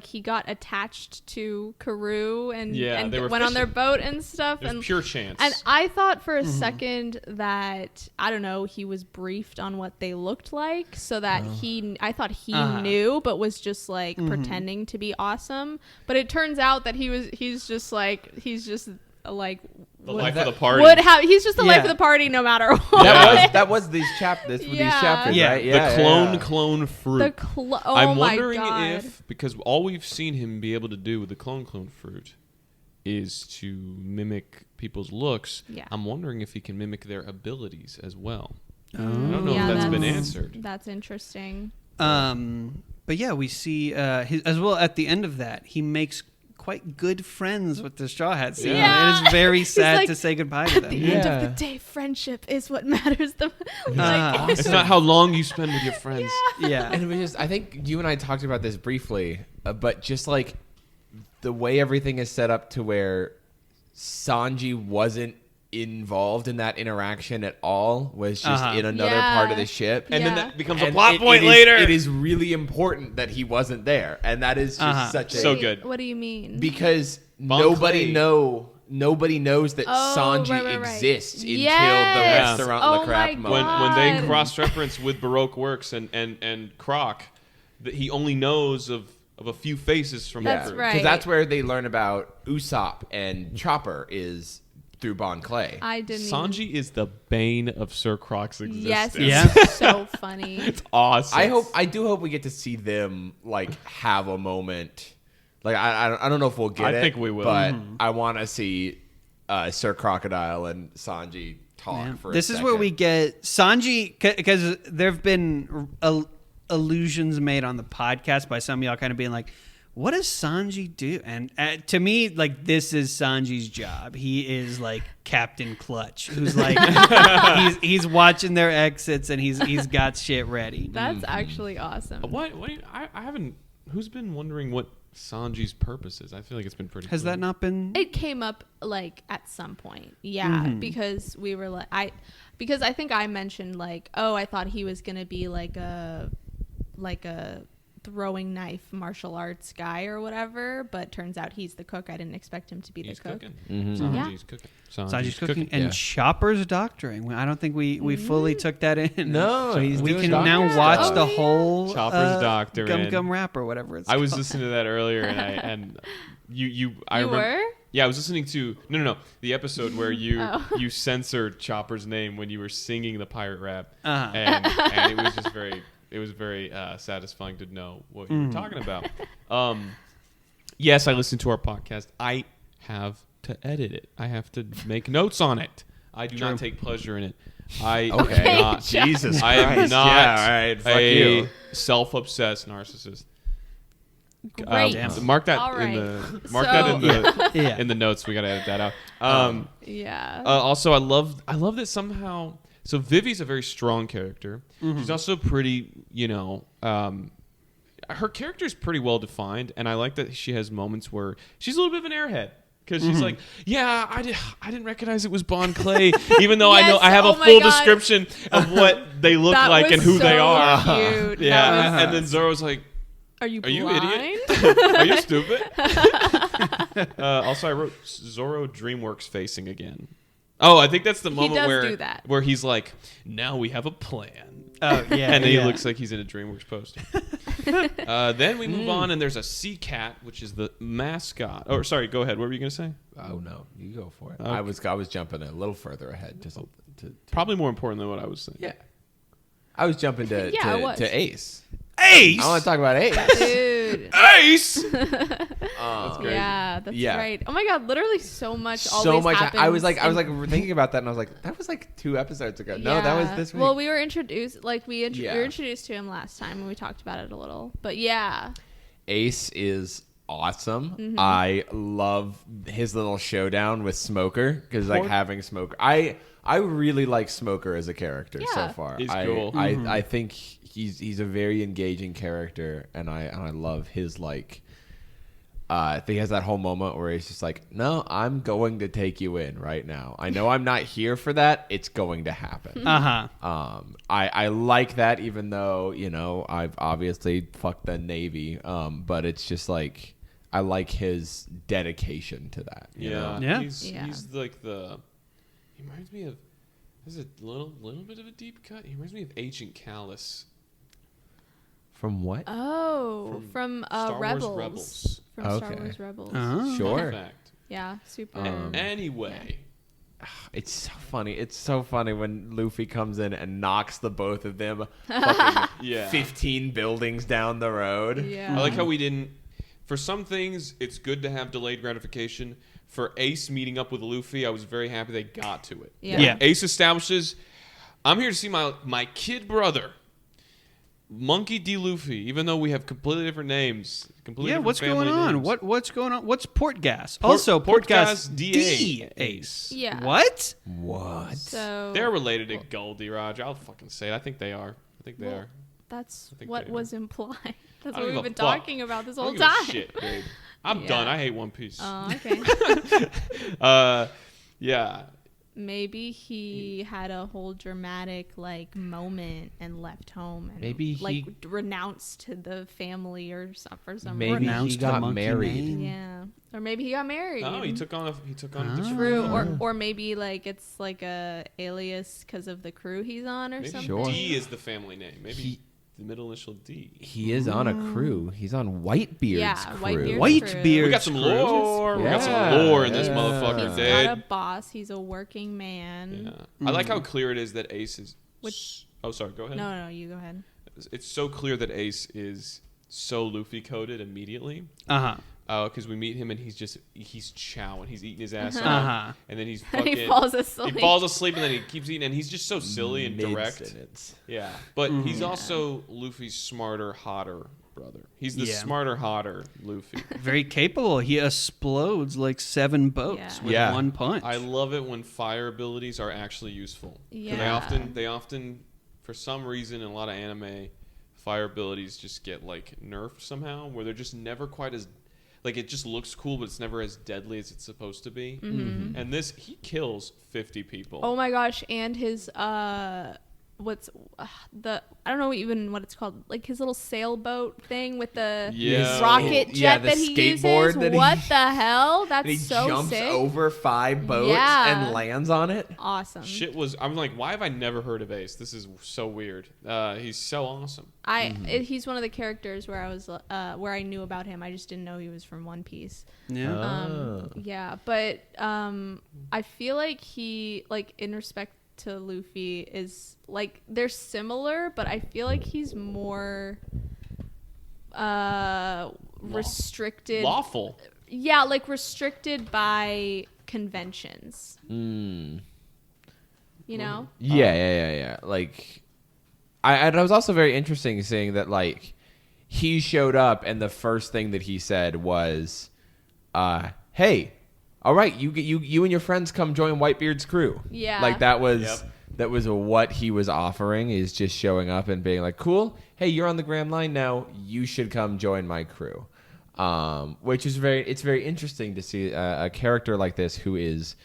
he got attached to Karoo and, Yeah, and they were went on their fishing. boat and stuff. It was and pure chance. And I thought for a second that, I don't know, he was briefed on what they looked like, so that I thought he knew, but was just like pretending to be awesome. But it turns out that he's just like the life of the party. he's just the life Yeah. of the party no matter what. That was these chapters. These Yeah. chapters, Yeah. right? The clone fruit. Oh I'm my wondering God. if, because all we've seen him be able to do with the clone fruit is to mimic people's looks. Yeah. I'm wondering if he can mimic their abilities as well. Oh. I don't know if that's been answered. That's interesting. But yeah, we see as well at the end of that, he makes quite good friends with the Straw Hats. Yeah. Yeah. It is very sad like, to say goodbye to At them. the end of Yeah. the day, friendship is what matters the most. It's not how long you spend with your friends. Yeah. And it was just, I think you and I talked about this briefly, but just like the way everything is set up to where Sanji wasn't involved in that interaction at all, was just in another Yeah. part of the ship. And then Yeah. that becomes And a plot point it is- later. It is really important that he wasn't there. And that is just such a... So good. What do you mean? Because Bon nobody Clay. nobody knows that Oh, Sanji right. exists until the Yes. restaurant Oh Le Crap my moment. when they God. cross-reference with Baroque Works and Croc, that he only knows of a few faces from That's that group. right. Because that's where they learn about Usopp and Chopper is through Bon Clay. I didn't. Sanji is the bane of Sir Croc's Yes, existence. it's so funny. It's awesome. I do hope we get to see them like have a moment. Like I don't know if we'll get it. I think we will. But I want to see Sir Crocodile and Sanji talk for This a is second. where we get Sanji, because there have been allusions made on the podcast by some of y'all kind of being like, what does Sanji do? And to me, like, this is Sanji's job. He is like Captain Clutch, who's like he's watching their exits and he's got shit ready. That's actually awesome. What I haven't. Who's been wondering what Sanji's purpose is? I feel like it's been pretty. Has clear. that not been? It came up like at some point, yeah, because we were like, because I think I mentioned like, oh, I thought he was gonna be like a throwing knife martial arts guy or whatever, but turns out he's the cook. I didn't expect him to be the cook. Cooking. Yeah. Sanji's cooking. Sanji's cooking and yeah. Chopper's doctoring. I don't think we fully took that in. No, he's we doing can doctor now stuff. watch the Oh, yeah. whole Chopper's doctor Gum and- Gum Rap or whatever it's I was called. listening to that earlier, and You remember. were? Yeah, I was listening to no the episode where you Oh. you censored Chopper's name when you were singing the pirate rap, Uh-huh. and it was just very satisfying to know what you were talking about. Yes, I listened to our podcast. I have to edit it. I have to make notes on it. I do not take pleasure in it. I Okay. am not. Jesus I am Christ. not Yeah, all right, fuck a you. self-obsessed narcissist. Great. Mark that All right. in the mark So- that in the Yeah. in the notes. We gotta edit that out. Yeah. Also, I love that somehow. So Vivi's a very strong character. She's also pretty. Her character is pretty well defined, and I like that she has moments where she's a little bit of an airhead. Because she's like, yeah, I didn't recognize it was Bon Clay, even though I know Yes, I have oh a my full God. description of what they look That like was and who they so are. Cute. Yeah, That was- and then Zoro's like, are you "Are you blind? idiot? Are you stupid?" Also, I wrote Zoro DreamWorks facing again. Oh, I think that's the moment does do that. where he's like, "Now we have a plan." Oh yeah, And then yeah. he looks like he's in a DreamWorks poster. Then we move on, and there's a sea cat, which is the mascot. Oh, sorry, go ahead. What were you going to say? Oh no, you go for it. Okay. I was jumping a little further ahead to something. Probably more important than what I was saying. Yeah, I was jumping to Yeah, it was. to Ace. Ace. I want to talk about Ace. Dude. Ace! Yeah, that's Yeah. right. Oh my God, literally so much So always much. happens. I was like thinking about that, and I was like, that was like 2 episodes ago. No, that was Yeah. this week. Well, we were introduced, like we Yeah. were introduced to him last time, and we talked about it a little. But yeah, Ace is awesome. Mm-hmm. I love his little showdown with Smoker because like having Smoker. I really like Smoker as a character so Yeah. far. He's I, cool. I think he's a very engaging character, and I love his like. I think he has that whole moment where he's just like, "No, I'm going to take you in right now. I know I'm not here for that. It's going to happen." I like that, even though I've obviously fucked the Navy. But it's just like I like his dedication to that. You know? Yeah. He's like the. He reminds me of. There's a little bit of a deep cut. He reminds me of Agent Callus. From what? oh, from Star Rebels. Wars Rebels. From Star Okay. Wars Rebels. Oh. Sure. Fact. Yeah, super. Anyway. It's so funny. It's so funny when Luffy comes in and knocks the both of them fucking Yeah. 15 buildings down the road. Yeah. I like how we didn't. For some things, it's good to have delayed gratification. For Ace meeting up with Luffy, I was very happy they got to it. Yeah. Yeah. Ace establishes, I'm here to see my kid brother, Monkey D. Luffy, even though we have completely different names. Completely Yeah, different what's family going on? names. What's going on? What's Portgas? Port- Also, Portgas Portgas D. Ace. Yeah. What? What? So They're related to Goldie, Raj. I'll fucking say it. I think they are. I think they Well, are. that's think what they was implied. That's I don't what give we've a been fuck. talking about this I whole don't give a time. shit, babe. I'm Yeah. done. I hate One Piece. Oh, okay. Yeah. Maybe he had a whole dramatic like moment and left home and Maybe like he- renounced to the family or some for some Maybe reason. Renounced he the got monkey married. name. Yeah, or maybe he got married. Oh, he took on a different. True, or maybe like it's like a alias because of the crew he's on or Maybe something. Sure. D is the family name. Maybe the middle initial D. He is on a crew. He's on Whitebeard's crew. Whitebeard. We got some lore. We got some lore in this motherfucker, He's dude. not a boss. He's a working man. Yeah. I like how clear it is that Ace is. Which? Oh, sorry. Go ahead. No, you go ahead. It's so clear that Ace is so Luffy coded immediately. Because we meet him and he's chowing. He's eating his ass off. And then he's fucking... he falls asleep. He falls asleep and then he keeps eating. And he's just so silly and direct. Yeah. But he's also Luffy's smarter, hotter brother. He's the smarter, hotter Luffy. Very capable. He explodes like 7 boats with one punch. I love it when fire abilities are actually useful. Yeah. They often, for some reason, in a lot of anime, fire abilities just get like nerfed somehow, where they're just never quite as... Like, it just looks cool, but it's never as deadly as it's supposed to be. Mm-hmm. And he kills 50 people. Oh my gosh! And his I don't know even what it's called, like his little sailboat thing with the rocket jet that he uses. What the hell? That's so jumps sick. over 5 boats and lands on it. Awesome. I'm like, why have I never heard of Ace? This is so weird. He's so awesome. He's one of the characters where I was where I knew about him. I just didn't know he was from One Piece. But I feel like he, like, in respect to Luffy, is like they're similar, but I feel like he's more restricted. Lawful. Yeah, like restricted by conventions. You know? Yeah. Like, I was also very interesting seeing that, like, he showed up and the first thing that he said was, hey, all right, you and your friends come join Whitebeard's crew. Yeah. Like, that was what he was offering, is just showing up and being like, cool, hey, you're on the Grand Line now, you should come join my crew. Which is very interesting to see a character like this who is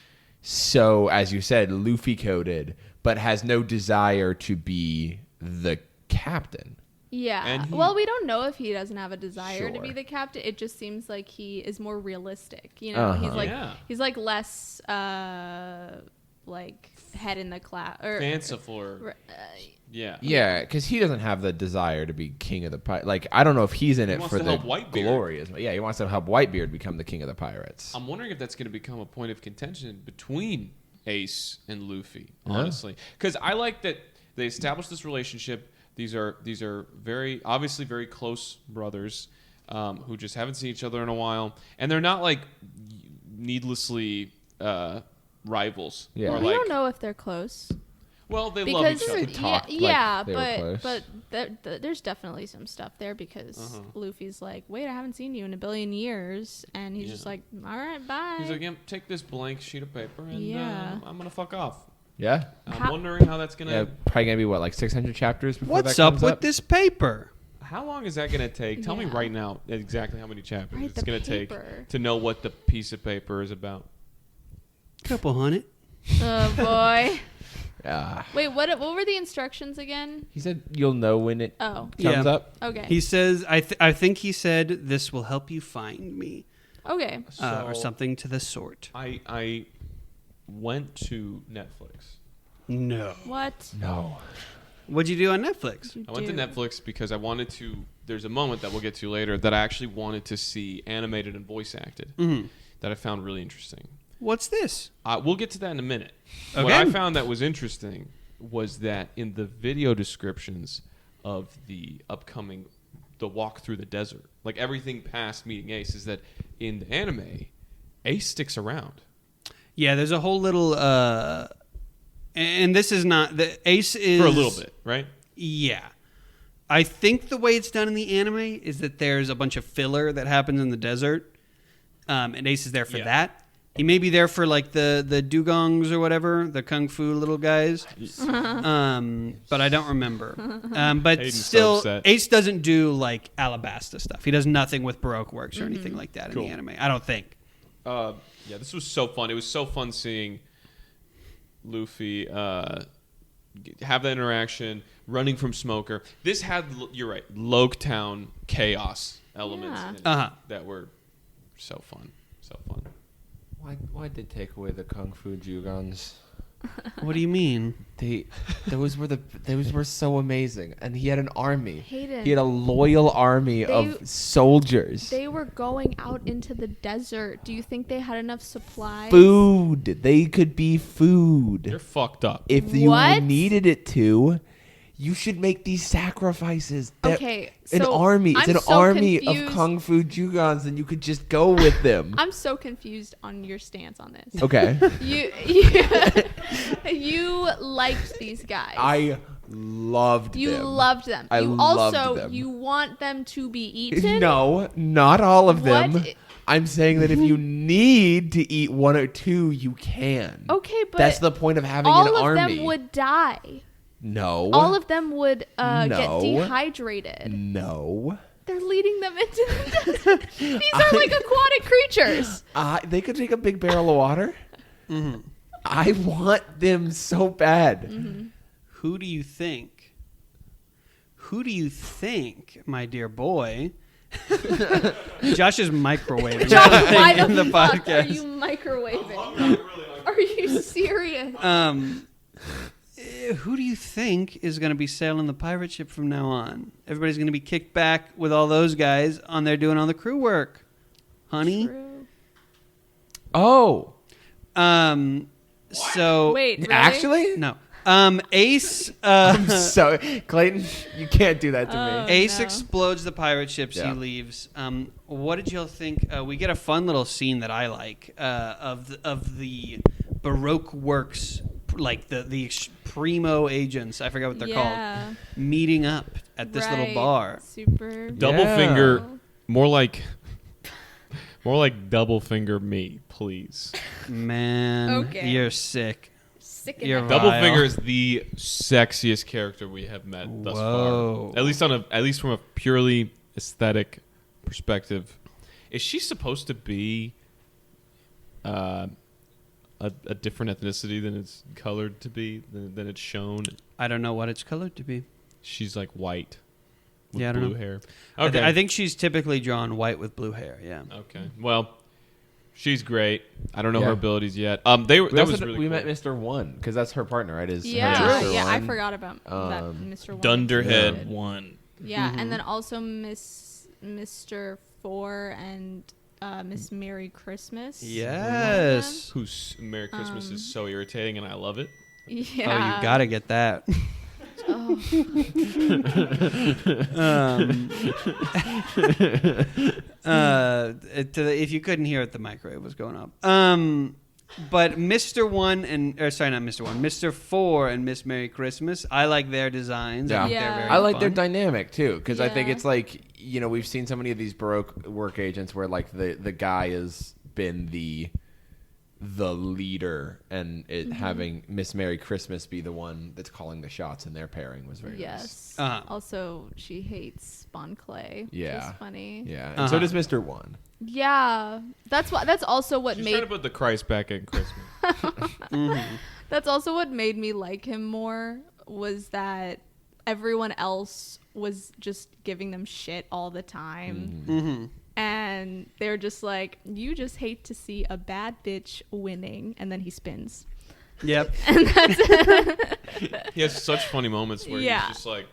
so, as you said, Luffy coded, but has no desire to be the captain. Yeah. Well, we don't know if he doesn't have a desire to be the captain. It just seems like he is more realistic. You know, he's like less like head in the cloud or fanciful. Or, yeah, because he doesn't have the desire to be king of the pirates. Like, I don't know if he's in it for the glory. Yeah, he wants to help Whitebeard become the king of the pirates. I'm wondering if that's going to become a point of contention between Ace and Luffy, honestly, because I like that they established this relationship. These are very obviously very close brothers who just haven't seen each other in a while, and they're not like needlessly rivals. Yeah, we don't know if they're close. Well, they love each other. But there's definitely some stuff there because Luffy's like, wait, I haven't seen you in a billion years, and he's just like, all right, bye. He's like, yeah, take this blank sheet of paper, and I'm gonna fuck off. Yeah, I'm wondering how that's gonna. Yeah, probably gonna be what, like 600 chapters before What's that comes up with this paper? How long is that gonna take? Tell me right now exactly how many chapters it's gonna take to know what the piece of paper is about. Couple hundred. Oh boy. Yeah. Wait, what were the instructions again? He said you'll know when it comes up. Okay. He says, I think he said, this will help you find me. Okay. Or something to the sort. I went to Netflix. No. What? No. What'd you do on Netflix? I went to Netflix because I wanted to. There's a moment that we'll get to later that I actually wanted to see animated and voice acted that I found really interesting. What's this? We'll get to that in a minute. Okay. What I found that was interesting was that in the video descriptions of the walk through the desert, like everything past meeting Ace, is that in the anime, Ace sticks around. Yeah, there's a whole little, and this is not, the Ace is... For a little bit, right? Yeah. I think the way it's done in the anime is that there's a bunch of filler that happens in the desert, and Ace is there for that. He may be there for like the dugongs or whatever, the kung fu little guys, but I don't remember. But Aiden's still, so Ace doesn't do like Alabasta stuff. He does nothing with Baroque works or anything like that in the anime. I don't think. Yeah, this was so fun. It was so fun seeing Luffy have that interaction, running from Smoker. This had, you're right, Loketown chaos elements in it that were so fun. So fun. Why did they take away the kung fu Jugons? What do you mean? Those were so amazing, and he had an army. Hayden, He had a loyal army They- of soldiers. they were going out into the desert. Do you think they had enough supplies? Food. They could be food. You're fucked up. If you What? needed it to, you should make these sacrifices. Okay, An so army. It's I'm an so army of confused. kung fu Jugons, and you could just go with them. I'm so confused on your stance on this. Okay. You liked these guys. I loved You them. loved them. I You loved also them. you want them to be eaten. No, not all of What? them. I'm saying that if you need to eat one or two, you can. Okay, but That's the point of having all an of army. them would die. No. All of them would No. get dehydrated. No. They're leading them into the desert. These are like aquatic creatures. They could take a big barrel of water. Mm-hmm. I want them so bad. Mm-hmm. Who do you think? Who do you think, my dear boy? Josh is microwaving. Josh, everything why in the the fuck podcast. are you microwaving? Are you serious? Who do you think is going to be sailing the pirate ship from now on? Everybody's going to be kicked back with all those guys on there doing all the crew work. Honey? True. Oh. So Wait, really? Actually? no. Ace So, Clayton, you can't do that to Oh. me. Ace no. explodes the pirate ship. He Yeah. leaves. What did y'all think? We get a fun little scene that I like of the Baroque works, like the primo agents. I forgot what they're called. Meeting up at this little Right. bar. Super. Double Yeah. finger, more like double finger me, please. Man, Okay. you're sick. Sick of You're that. Double Vile. finger is the sexiest character we have met thus Whoa. far. At least from a purely aesthetic perspective. Is she supposed to be a different ethnicity than it's colored to be, than it's shown? I don't know what it's colored to be. She's like white with Yeah, I don't blue know. hair. I Okay. think she's typically drawn white with blue hair. Yeah. Okay. Well, she's great. I don't know Yeah. her abilities yet. We That was also- really we cool. met Mr. One because that's her partner, right? Is her Yeah, Mr. yeah. I One. forgot about that, Um, Mr. One. Dunderhead Yeah. one. Yeah, Mhm. and then also Mr. Four and Miss Merry Christmas. Yes. Whose Merry Christmas is so irritating, and I love it. Yeah. Oh, you gotta get that. Oh. If you couldn't hear it, the microwave was going up. But Mr. One Mr. Four and Miss Merry Christmas, I like their designs. I Yeah. think Yeah. they're very I like their fun. dynamic too because I think Yeah. it's like we've seen so many of these Baroque work agents where like the guy has been the leader and it having Miss Merry Christmas be the one that's calling the shots and their pairing was very nice. Yes. Uh-huh. Also, she hates Spawn Clay. Which Yeah. is funny. Yeah, and so Uh-huh. does Mr. One. Yeah. That's also what She's made trying to put the Christ back in Christmas. Mm-hmm. That's also what made me like him more was that everyone else was just giving them shit all the time. Mhm. And they're just like, you just hate to see a bad bitch winning. And then he spins. Yep. And that's He has such funny moments where Yeah. he's just like,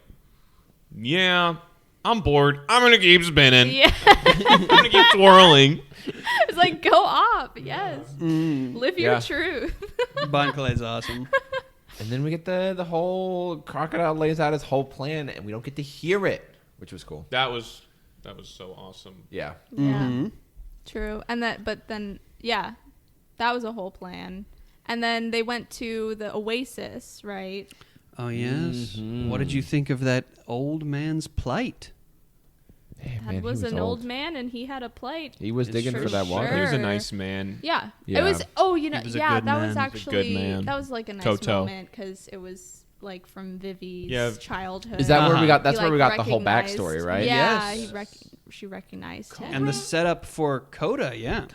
yeah, I'm bored. I'm going to keep spinning. yeah. I'm going to keep twirling. It's like, go off. Yes. Mm. Live your Yeah. truth. Bon Clay's awesome. And then we get the whole crocodile lays out his whole plan and we don't get to hear it, which was cool. That was so awesome. Yeah. Yeah. Mhm. True. And that was a whole plan. And then they went to the Oasis, right? Oh yes. Mhm. What did you think of that old man's plight? Hey, That man, he was an old man, and he had a plight. He was It's digging for for that water. sure. He was a nice man. Yeah. Yeah. It was. Oh, you know. He was a Yeah, good that was man. He was a actually good man. that was like a nice Toto. moment because it was like from Vivi's Yeah. childhood. Is that where we got? He, That's where like, we got the whole recognized- backstory, right? Yeah, Yes. she recognized him. And the setup for Coda, yeah.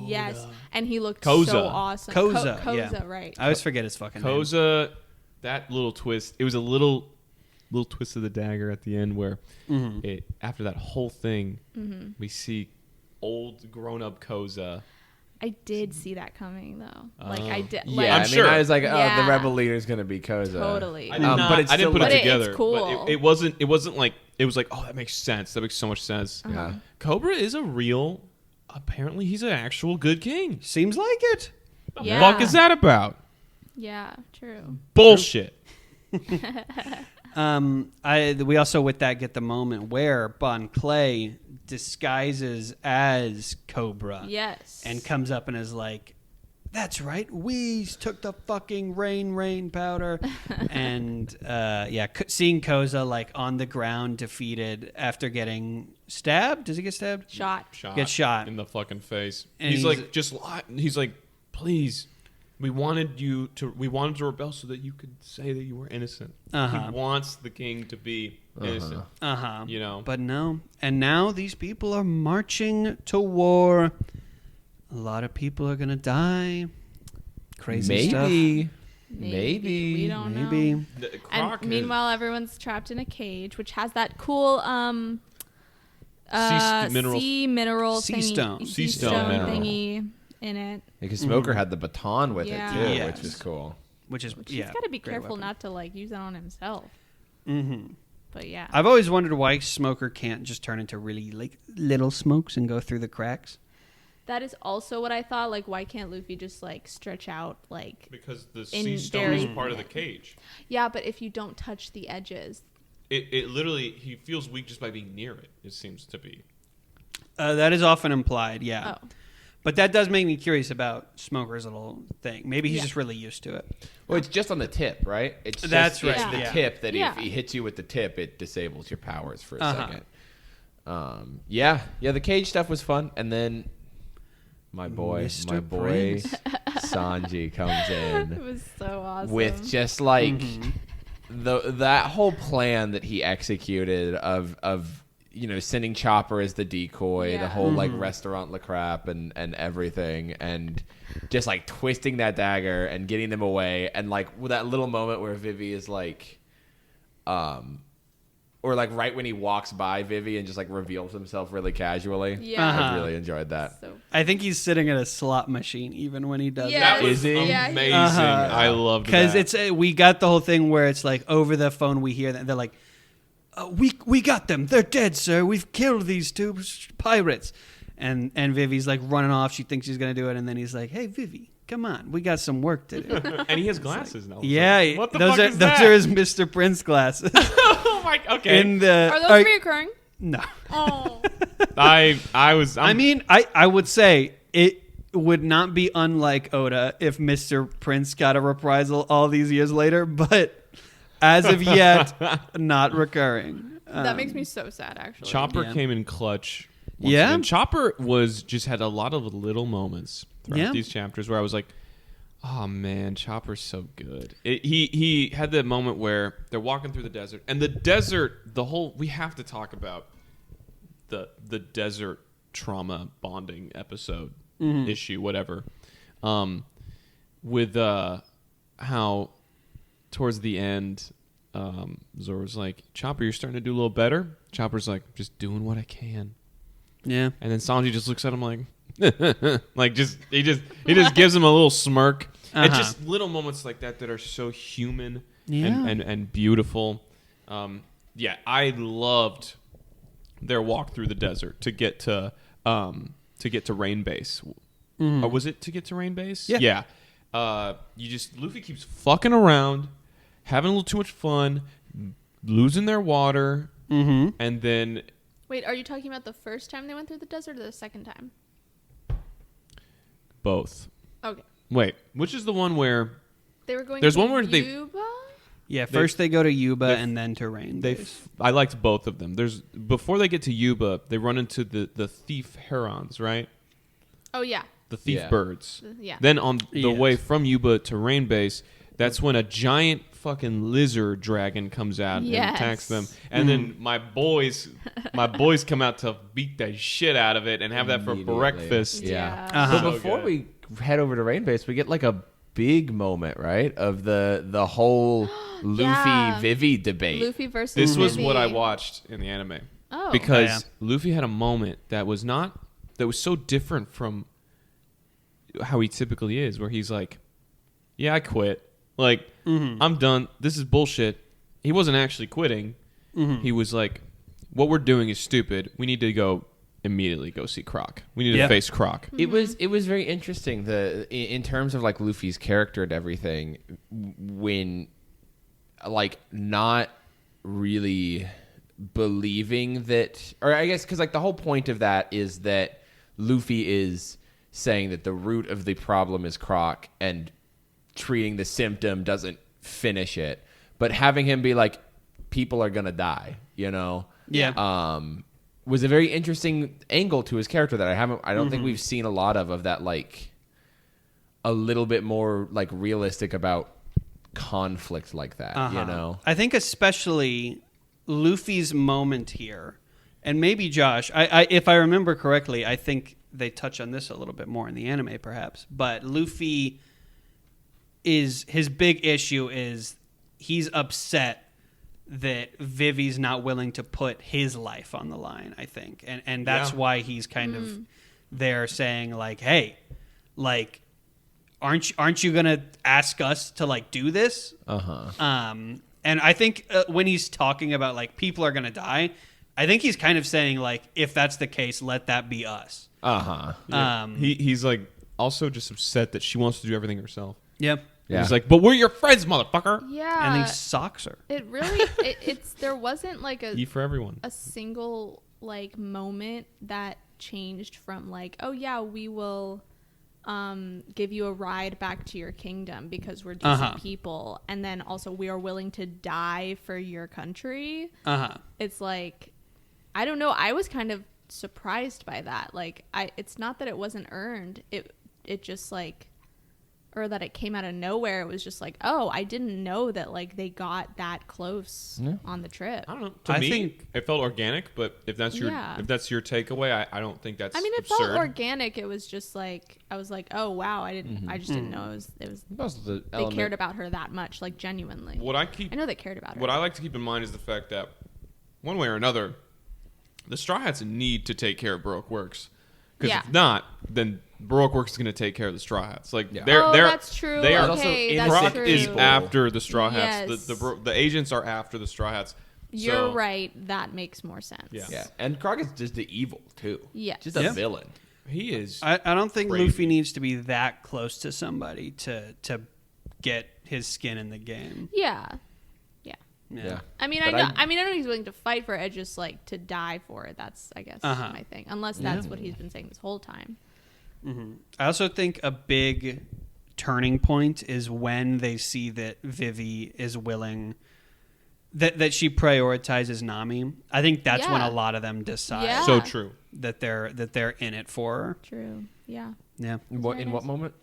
Yes, and he looked Koza. so awesome. Koza, Koza, yeah. right? I always forget his fucking name. Koza, that little twist. It was a little twist of the dagger at the end where after that whole thing, we see old grown up Koza I did see that coming though. Like I did. Yeah, Like, I'm sure. I was like, oh, the Yeah. rebel leader is gonna be Koza. Totally. I did not. But it's I didn't still put it like- together. It's cool. But it wasn't like it was like, oh, that makes sense. That makes so much sense. Yeah. Cobra is a real. Apparently, he's an actual good king. Seems like it. The Yeah. fuck is that about? Yeah, true. Bullshit. We also with that get the moment where Bon Clay disguises as Cobra. Yes. And comes up and is like, "That's right, we took the fucking rain powder." And seeing Koza like on the ground defeated after getting stabbed. Does he get stabbed? Shot. Gets shot in the fucking face. And He's he's- like, just lie. He's like, please. We wanted to rebel so that you could say that you were innocent. Uh-huh. He wants the king to be innocent. You know. But no. And now these people are marching to war. A lot of people are gonna die. Crazy stuff. Maybe. We don't know. Maybe. The And Croc meanwhile, everyone's trapped in a cage, which has that cool mineral- sea mineral Sea thingy, stone. Sea stone mineral. thingy in it. Because Smoker had the baton with Yeah. it too, Yes. which was cool. Which is He's got to be great careful weapon. not to like use that on himself. Mm-hmm. But yeah, I've always wondered why Smoker can't just turn into really like little smokes and go through the cracks. that is also what I thought. Like, why can't Luffy just like stretch out like? because the in sea stone is very- part of the cage. Yeah, but if you don't touch the edges, It literally, he feels weak just by being near it. It seems to be. That is often implied, yeah. oh, But that does make me curious about Smoker's little thing. Maybe he's Yeah. just really used to it. Well, it's just on the tip, right? It's That's just, it's right, the yeah. tip that Yeah. if he hits you with the tip, it disables your powers for a Uh-huh. second. Yeah. The cage stuff was fun, and then my boy Mr. Prince. Sanji comes it in was so awesome. with just like Mm-hmm. that whole plan that he executed of sending Chopper as the decoy, the Yeah. whole like restaurant la crap and everything, and just like twisting that dagger and getting them away, and like with that little moment where Vivi is like, or like right when he walks by Vivi and just like reveals himself really casually. Yeah. Uh-huh. I really enjoyed that. So I think he's sitting at a slot machine even when he does Yeah. That that. was Is he? Yeah, he- amazing. Uh-huh. I loved Because that. it's we got the whole thing where it's like over the phone we hear that they're like, we got them. They're dead, sir. We've killed these two pirates. And Vivi's like running off. She thinks she's gonna do it, and then he's like, "Hey, Vivi, come on. We got some work to do." and he has glasses now. Yeah, What the those fuck are is those that? are his Mr. Prince glasses. Oh my. Okay. In the are those reoccurring? no. Oh, I mean, I would say it would not be unlike Oda if Mr. Prince got a reprisal all these years later, but as of yet, not recurring. that makes me so sad. Actually, Chopper Yeah. came in clutch. once Yeah? again. Chopper had a lot of little moments throughout Yeah. these chapters where I was like, oh man, Chopper's so good. He had that moment where they're walking through the desert, and the desert, we have to talk about the desert trauma bonding episode issue, whatever. With how towards the end, Zoro's like, Chopper, you're starting to do a little better. Chopper's like, just doing what I can. Yeah. And then Sanji just looks at him like, like he just gives him a little smirk. Uh-huh. It's just little moments like that are so human Yeah. and beautiful. I loved their walk through the desert to get to Rain Base. Or was it to get to Rain Base? Yeah. Luffy keeps fucking around, having a little too much fun, losing their water, and then wait, are you talking about the first time they went through the desert or the second time? both. Okay, Wait, which is the one where they were going. There's to one where they- Yuba? Yeah, first they go to Yuba they- and then to Rain. I liked both of them. Before they get to Yuba, they run into the thief herons, right? Oh yeah, The thief Yeah. birds. yeah. Then on the Yes. way from Yuba to Rain Base, that's when a giant fucking lizard dragon comes out and Yes. attacks them. And then my boys come out to beat the shit out of it and have that for Immediately. breakfast. Yeah. Uh-huh. But So before good. we head over to Rain Base, we get like a big moment, right? Of the whole Luffy Yeah. Vivi debate. Luffy versus. This was Vivi. what I watched in the anime. Oh, Because Yeah. Luffy had a moment that was so different from how he typically is, where he's like, "Yeah, I quit. Like, I'm done. This is bullshit." He wasn't actually quitting. He was like, "What we're doing is stupid. We need to immediately go see Croc. We need to face Croc." It was very interesting in terms of like Luffy's character and everything, when like not really believing that, or I guess because like the whole point of that is that Luffy is saying that the root of the problem is Croc, and treating the symptom doesn't finish it, but having him be like, people are gonna die, was a very interesting angle to his character that I don't think we've seen a lot of that, like a little bit more like realistic about conflict like that, I think especially Luffy's moment here, and maybe Josh, I if I remember correctly, I think they touch on this a little bit more in the anime perhaps, but Luffy his big issue is he's upset that Vivi's not willing to put his life on the line, I think. And that's why he's kind of there saying like, hey, like, aren't you going to ask us to like do this? And I think when he's talking about like people are going to die, I think he's kind of saying like, if that's the case, let that be us. He's like also just upset that she wants to do everything herself. Yep. Yeah. He's like, but we're your friends, motherfucker. Yeah. And he socks her. It really, it's there wasn't like E for everyone. a single like moment that changed from like, oh yeah, we will give you a ride back to your kingdom because we're decent people, and then also we are willing to die for your country. It's like, I don't know, I was kind of surprised by that. Like, it's not that it wasn't earned, it just like, or that it came out of nowhere. It was just like, oh, I didn't know that like they got that close on the trip. I don't know. To me, it felt organic, but if that's your takeaway, I don't think that's. I mean, it absurd. felt organic. It was just like, I was like, oh wow, I just didn't know it was they cared about her that much, like genuinely. I know they cared about her. What I like to keep in mind is the fact that one way or another, the Straw Hats need to take care of Baroque Works, because if not, then Baroque Works is going to take care of the Straw Hats. Like that's true. They are okay, Croc true. is after the Straw Hats. Yes. The agents are after the Straw Hats. You're right. That makes more sense. Yeah. And Croc is just the evil too. Yeah. Just a villain. He is. I don't think crazy. Luffy needs to be that close to somebody to get his skin in the game. Yeah. Yeah. I mean, I know he's willing to fight for it, just like to die for it. That's, I guess, my thing. Unless that's what he's been saying this whole time. I also think a big turning point is when they see that Vivi is willing, that she prioritizes Nami. I think that's when a lot of them decide. So true. That they're in it for her. True. Yeah. Yeah. In what moment?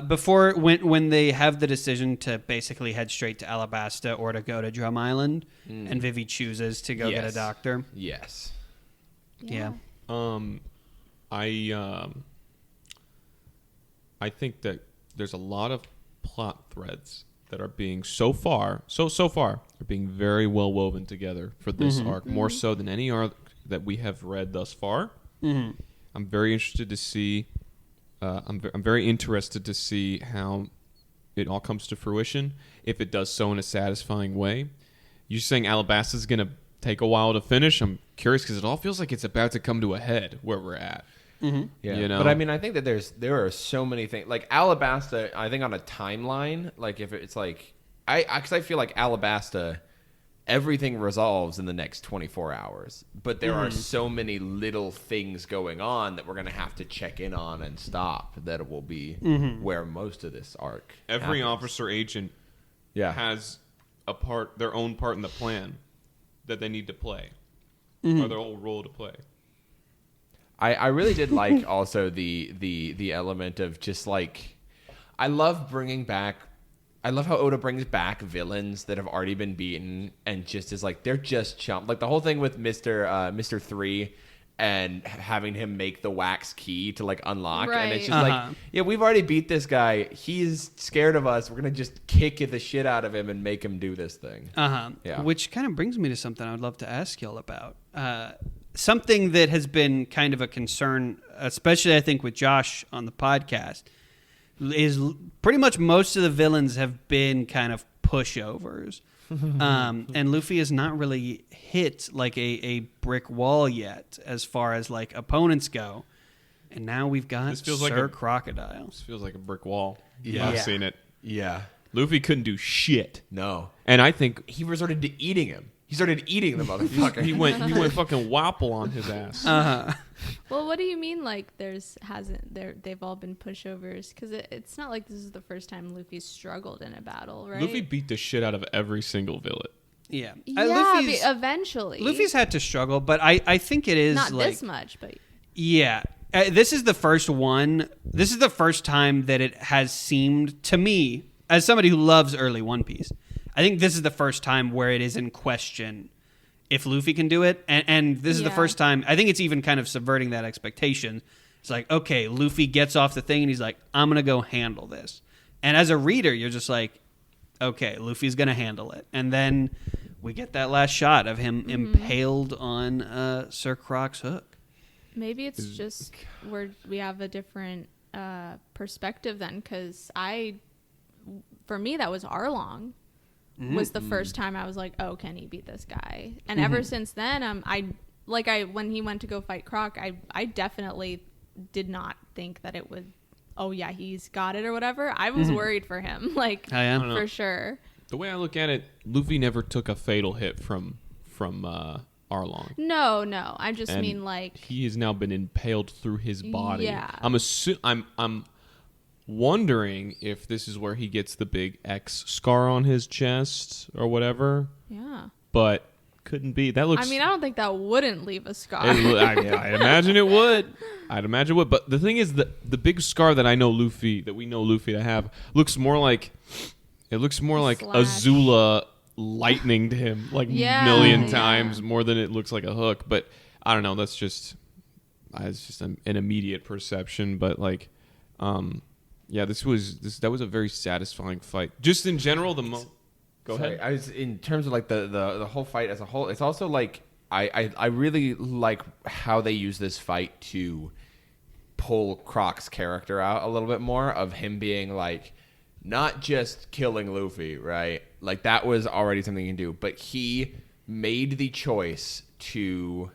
Before when they have the decision to basically head straight to Alabasta or to go to Drum Island, and Vivi chooses to go get a doctor. Yes. Yeah. I think that there's a lot of plot threads that are being so far are being very well woven together for this arc, more so than any arc that we have read thus far. I'm very interested to see. I'm very interested to see how it all comes to fruition. If it does so in a satisfying way. You're saying Alabasta is going to take a while to finish. I'm curious because it all feels like it's about to come to a head where we're at. Yeah, but I mean, I think that there are so many things like Alabasta. I think on a timeline, like if it's like because I feel like Alabasta, everything resolves in the next 24 hours. But there are so many little things going on that we're gonna have to check in on and stop. That it will be where most of this arc. Every happens. officer agent, has their own part in the plan that they need to play, or their own role to play. I really did like also the element of just like I love how Oda brings back villains that have already been beaten and just is like they're just chump. Like the whole thing with Mr. 3 and having him make the wax key to like unlock, and it's just like, yeah, we've already beat this guy. He's scared of us. We're gonna just kick the shit out of him and make him do this thing. Yeah. Which kind of brings me to something I would love to ask y'all about. Something that has been kind of a concern especially I think with Josh on the podcast, is pretty much most of the villains have been kind of pushovers. And Luffy has not really hit like a brick wall yet as far as like opponents go. And now we've got Sir Crocodile. This feels like a brick wall. Yeah. I've seen it. Yeah. Luffy couldn't do shit. No. And I think He resorted to eating him. He started eating the motherfucker. he went fucking wapple on his ass. Well, what do you mean? Like, they've all been pushovers? Because it's not like this is the first time Luffy's struggled in a battle, right? Luffy beat the shit out of every single villain. Yeah. Yeah, eventually. Luffy's had to struggle, but I think it is not like, this much, but yeah. This is the first one. This is the first time that it has seemed to me, as somebody who loves early One Piece, I think this is the first time where it is in question if Luffy can do it. And this is the first time, I think it's even kind of subverting that expectation. It's like, okay, Luffy gets off the thing and he's like, I'm going to go handle this. And as a reader, you're just like, okay, Luffy's going to handle it. And then we get that last shot of him impaled on Sir Croc's hook. maybe it's just where we have a different perspective then, because for me, that was Arlong. Was the first time I was like, oh, can he beat this guy? And ever since then, when he went to go fight Croc, I definitely did not think that it would, oh yeah, he's got it or whatever. I was worried for him, for sure. The way I look at it, Luffy never took a fatal hit from Arlong. No, I just And mean like he has now been impaled through his body. Yeah. I'm wondering if this is where he gets the big X scar on his chest or whatever. yeah. But couldn't be. That looks. I mean, I don't think that wouldn't leave a scar. I imagine it would. I'd imagine it would. But the thing is, the big scar that we know Luffy to have looks more like Azula lightninged him like million times more than it looks like a hook. But I don't know. That's just it's just an immediate perception. But like, that was a very satisfying fight. Just in general, Go ahead. I was in terms of like the whole fight as a whole. It's also like I really like how they use this fight to pull Croc's character out a little bit more, of him being like not just killing Luffy, right? Like that was already something he can do, but he made the choice to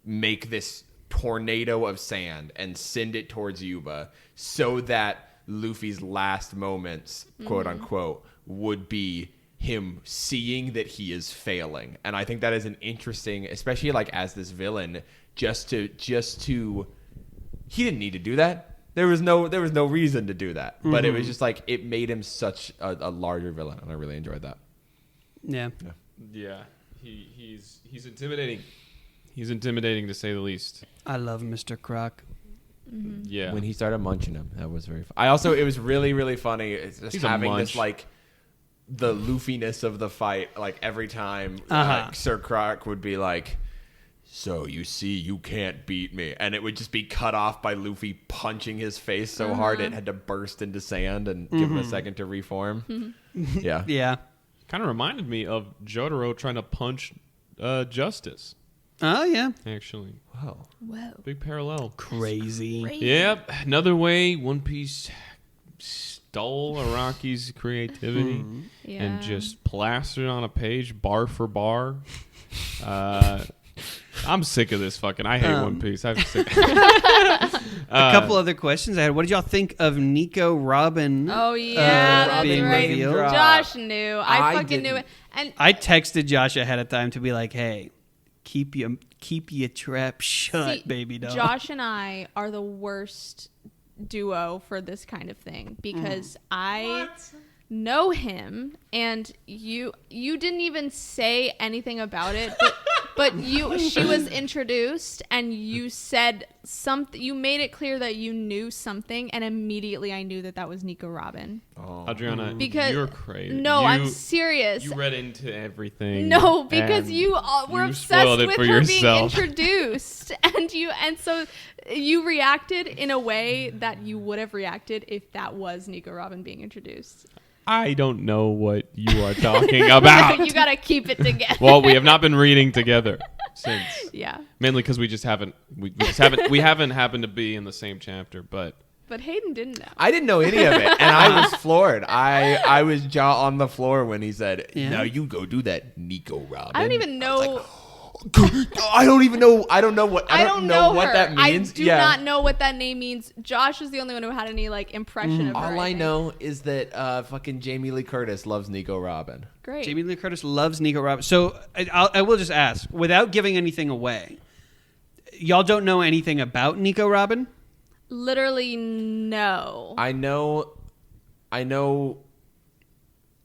make this tornado of sand and send it towards Yuba so that Luffy's last moments, quote unquote, would be him seeing that he is failing. And I think that is an interesting, especially like as this villain, just to he didn't need to do that. There was no reason to do that. But it was just like it made him such a larger villain, and I really enjoyed that. Yeah. He's intimidating. He's intimidating to say the least. I love Mr. Croc. Yeah. When he started munching him, that was very fun. It was really, really funny. It's just having this like the Luffy-ness of the fight, like every time Sir Croc would be like, so you see, you can't beat me, and it would just be cut off by Luffy punching his face so hard it had to burst into sand and give him a second to reform. Yeah. Kind of reminded me of Jotaro trying to punch Justice. Oh, yeah. Actually. Wow. Big parallel. Crazy. Yep. Another way One Piece stole Araki's creativity and just plastered on a page bar for bar. I'm sick of this fucking. I hate One Piece. I'm sick. A couple other questions I had. What did y'all think of Nico Robin? Oh yeah, that's being right. revealed? Josh knew. I fucking knew it. And I texted Josh ahead of time to be like, "Hey, keep your trap shut, see, baby doll." Josh and I are the worst duo for this kind of thing because I know him, and you didn't even say anything about it, but she was introduced and you said something. You made it clear that you knew something, and immediately I knew that was Nico Robin. Oh. Adriana, because you're crazy. No, I'm serious. You read into everything. No, because you were obsessed with her yourself. being introduced, and so you reacted in a way that you would have reacted if that was Nico Robin being introduced. I don't know what you are talking about. You gotta keep it together. Well, we have not been reading together since. Yeah. Mainly because we haven't happened to be in the same chapter, but Hayden didn't know. I didn't know any of it, and I was floored. I was jaw on the floor when he said, Yeah. "Now you go do that, Nico Robin." I don't even know. I don't even know. I don't know what. I don't know what her. that means. I do not know what that name means. Josh is the only one who had any like impression of her. All I think. know is that fucking Jamie Lee Curtis loves Nico Robin. Great. Jamie Lee Curtis loves Nico Robin. So I will just ask, without giving anything away, y'all don't know anything about Nico Robin? Literally no. I know,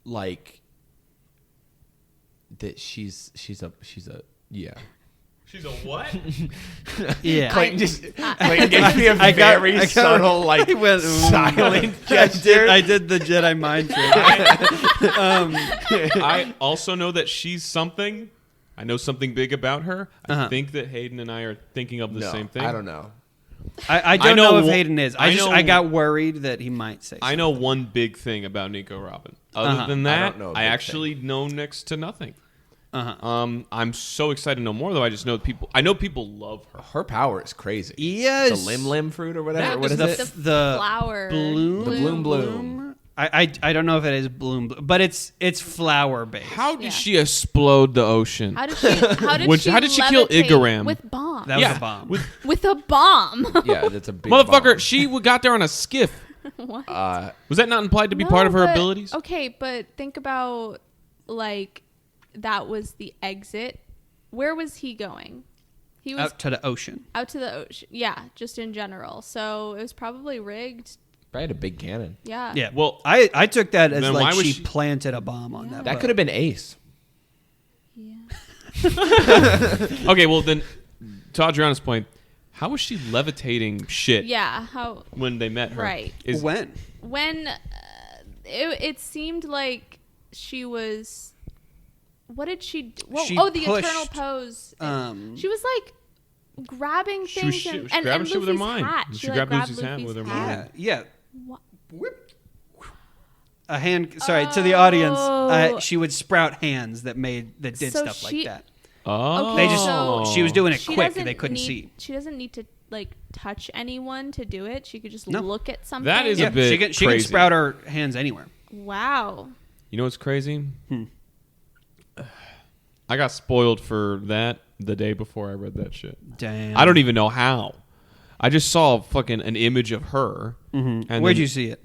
like that she's a yeah. she's a what? Yeah. Clayton gave me a very subtle, like, I went, silent gesture. I did the Jedi mind trick. I also know that she's something. I know something big about her. Uh-huh. I think that Hayden and I are thinking of the No, same thing. I don't know. I don't I know know if wh- Hayden is. I got worried that he might say I know one big thing about Nico Robin. Other than I that, don't know a I big actually know next to nothing. Uh-huh. I'm so excited to know more, though. I just know people. I know people love her. Her power is crazy. Yes. The lim fruit or whatever. That What is is the it? the flower. bloom. The bloom. I don't know if it is bloom, but it's flower based. How did Yeah. she explode the ocean? How did she? How did she kill levitate Igaram? with bombs? That was a bomb. With a bomb. Yeah, that's a big Motherfucker, bomb. she got there on a skiff. What? Was that not implied to be part of her but- abilities? Okay, but think about like that was the exit. Where was he going? He was Out to the ocean. out to the ocean. Yeah, just in general. So it was probably rigged. Probably had a big cannon. Yeah. Yeah. Well, I took that as then like why was she she- planted a bomb on that. That boat. could have been Ace. Yeah. Okay, well then, to Adriana's point, how was she levitating shit Yeah. How? when they met her? Right. when. When it seemed like she was. What did she do? Well, She the pushed, eternal pose. um, She was like grabbing She was, things she and, was and, grabbing and shit with her Luffy's mind. hat. She like, grabbed grabbed Lucy's hat with her Yeah. mind. Yeah. What? A hand. Sorry to the audience. Oh. She would sprout hands that did So stuff like she- that. Oh, They just. So She was doing it She quick. doesn't They couldn't need- see. She doesn't need to like touch anyone to do it. She could just No. look at something. That is Yeah. a bit She can crazy. sprout her hands anywhere. Wow. You know what's crazy? I got spoiled for that the day before I read that shit. Damn. I don't even know how. I just saw fucking an image of her. Mm-hmm. And Where'd then- you see it?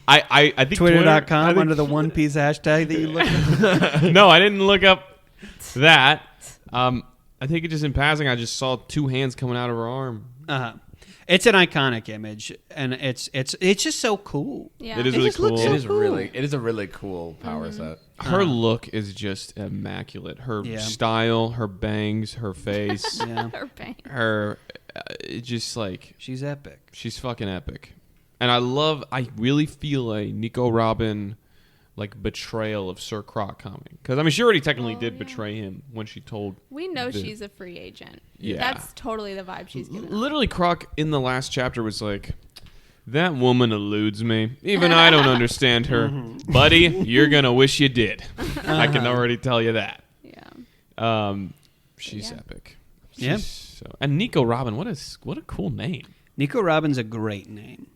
I think Twitter.com Twitter, under the One Piece hashtag that you looked at. No, I didn't look up that. I think it just in passing, I just saw two hands coming out of her arm. Uh-huh. It's an iconic image, and it's just so cool. Yeah. It is It really just looks cool. so It is cool. really. It is a really cool power set. Her look is just immaculate. Her Yeah. style, her bangs, her face, Yeah, Her bang. her, it just like she's epic. she's fucking epic. And I really feel a Nico Robin like betrayal of Sir Croc coming. Because I mean, she already technically did yeah. betray him when she told. We know the- she's a free agent. Yeah. That's totally the vibe she's giving. Literally, Croc in the last chapter was like, "That woman eludes me. Even I don't understand her, buddy. You're gonna wish you did. I can already tell you that." Yeah. She's Yeah. epic. Yeah. And Nico Robin, what a cool name. Nico Robin's a great name.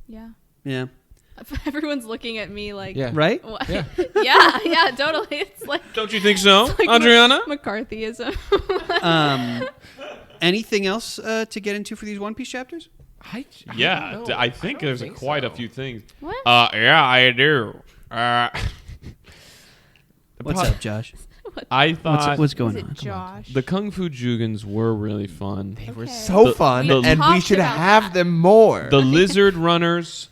Yeah. Yeah. Everyone's looking at me like, Yeah. Right? What? Yeah. yeah, totally. It's like Don't you think so, like Adriana? McCarthyism. Anything else to get into for these One Piece chapters? I Yeah, don't know. I think don't there's think quite a so. few things. What? Yeah, I do. What's up, Josh? I thought What's Is going it on? Come on. Josh? the Kung Fu Jugans were really fun. They were Okay. so The- fun, the- and we talked should about have that. them more. The lizard runners,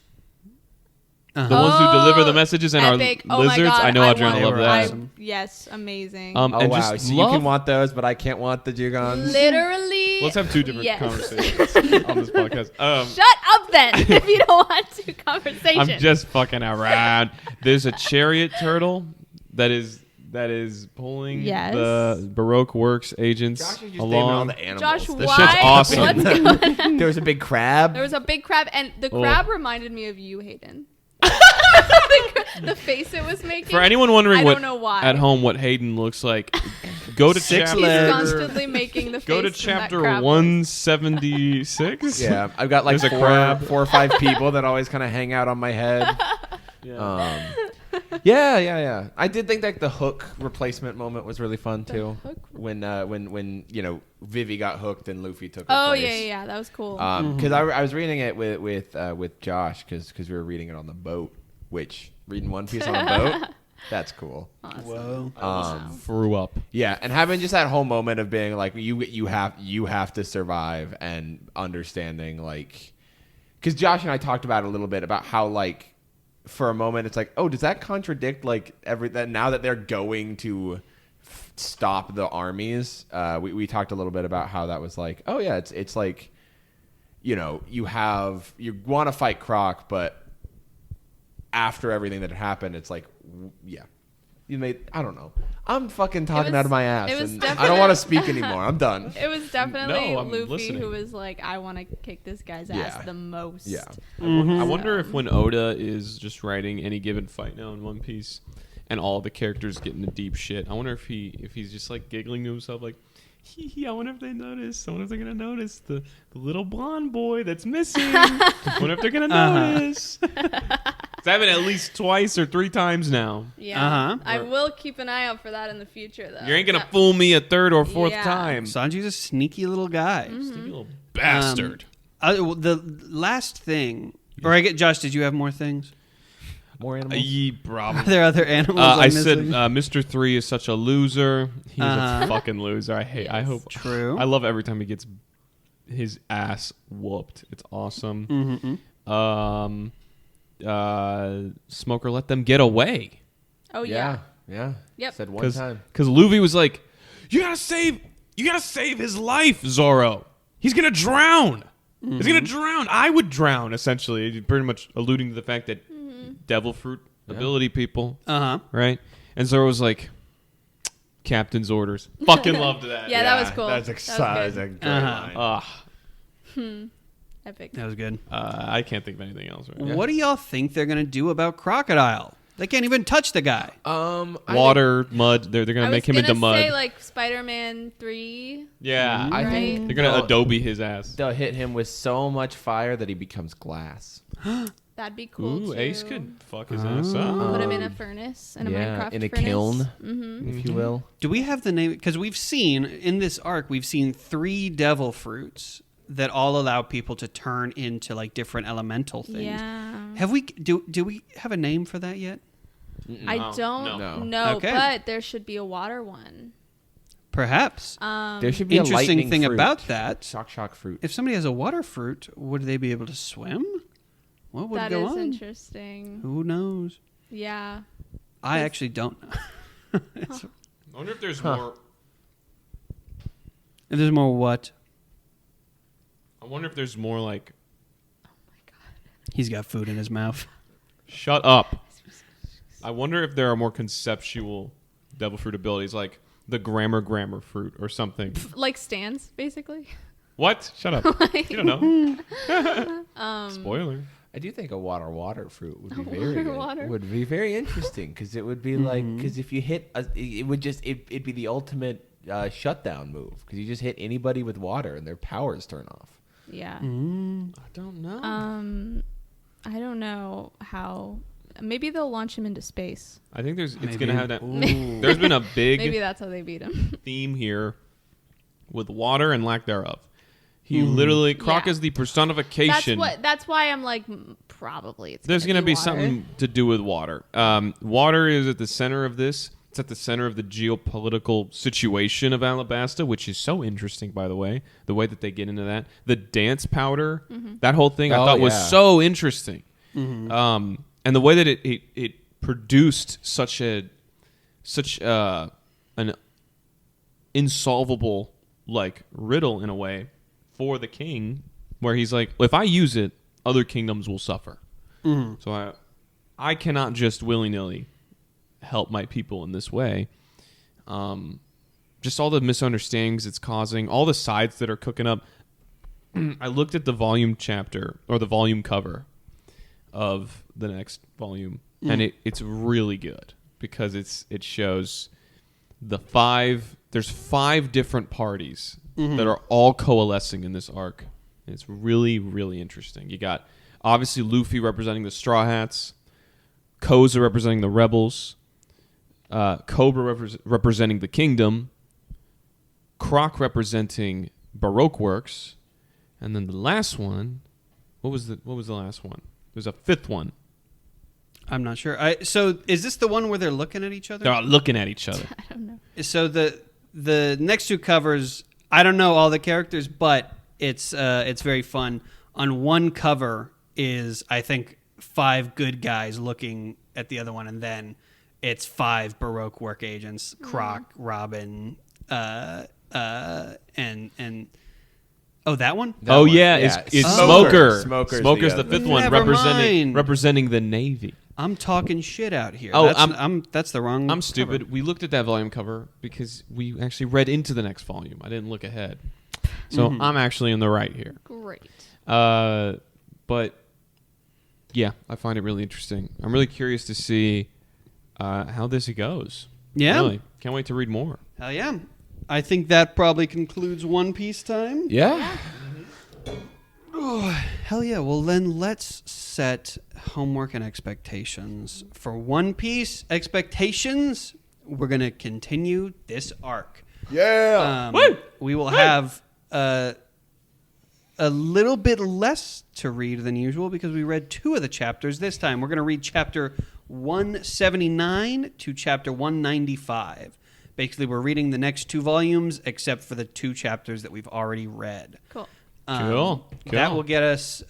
Uh-huh. the ones who deliver the messages and epic. are Oh my lizards. God, I know Adriana want- loved They were that. awesome. Yes, amazing. Oh and wow! just So you can want those, but I can't want the Jugons. Literally. Let's have two different yes. conversations on this podcast. Shut up then if you don't want to conversation. I'm just fucking around. There's a chariot turtle that is pulling Yes. the Baroque Works agents Josh is just naming all along. the animals. Josh, This why? shit's awesome. What's going on? There was a big crab. There was a big crab, and the Oh. crab reminded me of you, Hayden. The face it was making. For anyone wondering I what don't know why. at home what Hayden looks like, go to Six chapter. He's legs. constantly making the face. Go to in that chapter crab 176. Yeah, I've got like There's a crab. 4 or 5 people that always kind of hang out on my head. Yeah. Yeah. I did think that the hook replacement moment was really fun too. hook? When Vivi got hooked and Luffy took her Oh place. yeah, that was cool. Because I was reading it with Josh because we were reading it on the boat. Which reading One Piece on a boat, that's cool. Whoa. Threw up. Yeah, and having just that whole moment of being like you have to survive and understanding like, because Josh and I talked about it a little bit about how like for a moment it's like, oh, does that contradict like that now that they're going to stop the armies? We talked a little bit about how that was like, oh yeah, it's like, you want to fight Croc, but after everything that had happened, it's like, yeah, I don't know. I'm fucking talking out of my ass, it was and I don't want to speak anymore. I'm done. It was definitely No, I'm Luffy listening. who was like, I want to kick this guy's ass the most. Yeah. I wonder if when Oda is just writing any given fight now in One Piece, and all the characters get into deep shit, I wonder if he's just like giggling to himself like, I wonder if they notice. I wonder if they're gonna notice the little blonde boy that's missing. I wonder if they're gonna notice. It's happened at least twice or 3 times now. Yeah. I will keep an eye out for that in the future, though. You ain't gonna fool me a 3rd or 4th Yeah. time. Sanji's a sneaky little guy. Sneaky little bastard. The last thing, Josh, did you have more things? More animals. Probably. Are there other animals? I I'm said missing? Mr. 3 is such a loser. He's a fucking loser. I hope. True. I love every time he gets his ass whooped. It's awesome. Smoker let them get away. Oh yeah. Yeah. Yep. Said one time. Because Luffy was like, you gotta save his life, Zoro. He's gonna drown. He's gonna drown. I would drown, essentially. Pretty much alluding to the fact that devil fruit ability people. Right? And Zoro was like, captain's orders. Fucking loved that. Yeah, that was cool. That's exciting. a great line. Epic. That was good. I can't think of anything else right now. What do y'all think they're gonna do about Crocodile? They can't even touch the guy. Water, mud. They're gonna make him into mud. Say like Spider-Man 3. Yeah, I Right. think they're gonna Adobe his ass. they'll hit him with so much fire that he becomes glass. That'd be cool Ooh, too. Ace could fuck his ass up. Put him in a furnace, in a Minecraft in a furnace. kiln, Mm-hmm. if you will. Do we have the name? Because we've seen in this arc, we've seen 3 devil fruits that all allow people to turn into like different elemental things. Yeah. Have we? Do we have a name for that yet? I No. don't No. know, Okay. but there should be a water one. Perhaps. There should be a Interesting lightning thing fruit. about that. Shock fruit. If somebody has a water fruit, would they be able to swim? What would That go is on? interesting. Who knows? Yeah. I actually don't know. I wonder if there's more. If there's more what? I wonder if there's more like. He's got food in his mouth. Shut up. I wonder if there are more conceptual devil fruit abilities, like the grammar fruit or something. Like stands, basically. What? Shut up. You don't know. Spoiler. I do think a water fruit would be A very water. good. Would be very interesting because it would be like because if you hit it'd be the ultimate shutdown move because you just hit anybody with water and their powers turn off. Yeah. I don't know. I don't know how. Maybe they'll launch him into space. I think it's Maybe. gonna have that. Ooh. There's been a Maybe big that's how they beat him. theme here with water and lack thereof. He literally Croc Yeah. is the personification. That's why I'm like probably it's. There's going to be water. something to do with water. Water is at the center of this. It's at the center of the geopolitical situation of Alabasta, which is so interesting, by the way. The way that they get into that. The dance powder, that whole thing I Oh, thought was yeah. so interesting. And the way that it produced such an insolvable like riddle in a way for the king, where he's like, if I use it, other kingdoms will suffer. So I cannot just willy-nilly help my people in this way. Just all the misunderstandings it's causing, all the sides that are cooking up. I looked at the volume chapter or the volume cover of the next volume, and it's really good because it shows there's 5 different parties that are all coalescing in this arc. And it's really, really interesting. You got obviously Luffy representing the Straw Hats, Koza representing the Rebels, Cobra representing the Kingdom, Croc representing Baroque Works, and then the last one, what was the last one? There's a 5th one. I'm not sure. So is this the one where they're looking at each other? They're all looking at each other. I don't know. So the next 2 covers, I don't know all the characters, but it's very fun. On one cover is, I think, 5 good guys looking at the other one, and then it's 5 Baroque work agents: Croc, Robin, and that one. That one. It's Smoker. Smoker's the 5th one, Never mind. representing the Navy. I'm talking shit out here. Oh, that's the wrong. I'm stupid. cover. We looked at that volume cover because we actually read into the next volume. I didn't look ahead, so I'm actually in the right here. Great. But yeah, I find it really interesting. I'm really curious to see how this goes. Yeah. Really. Can't wait to read more. Hell yeah. I think that probably concludes One Piece time. Yeah. Oh, hell yeah. Well, then let's set homework and expectations. For One Piece expectations, we're going to continue this arc. Yeah. We will have a little bit less to read than usual because we read 2 of the chapters this time. We're going to read chapter 179 to chapter 195. Basically, we're reading the next 2 volumes except for the 2 chapters that we've already read. Cool. Cool. That will get us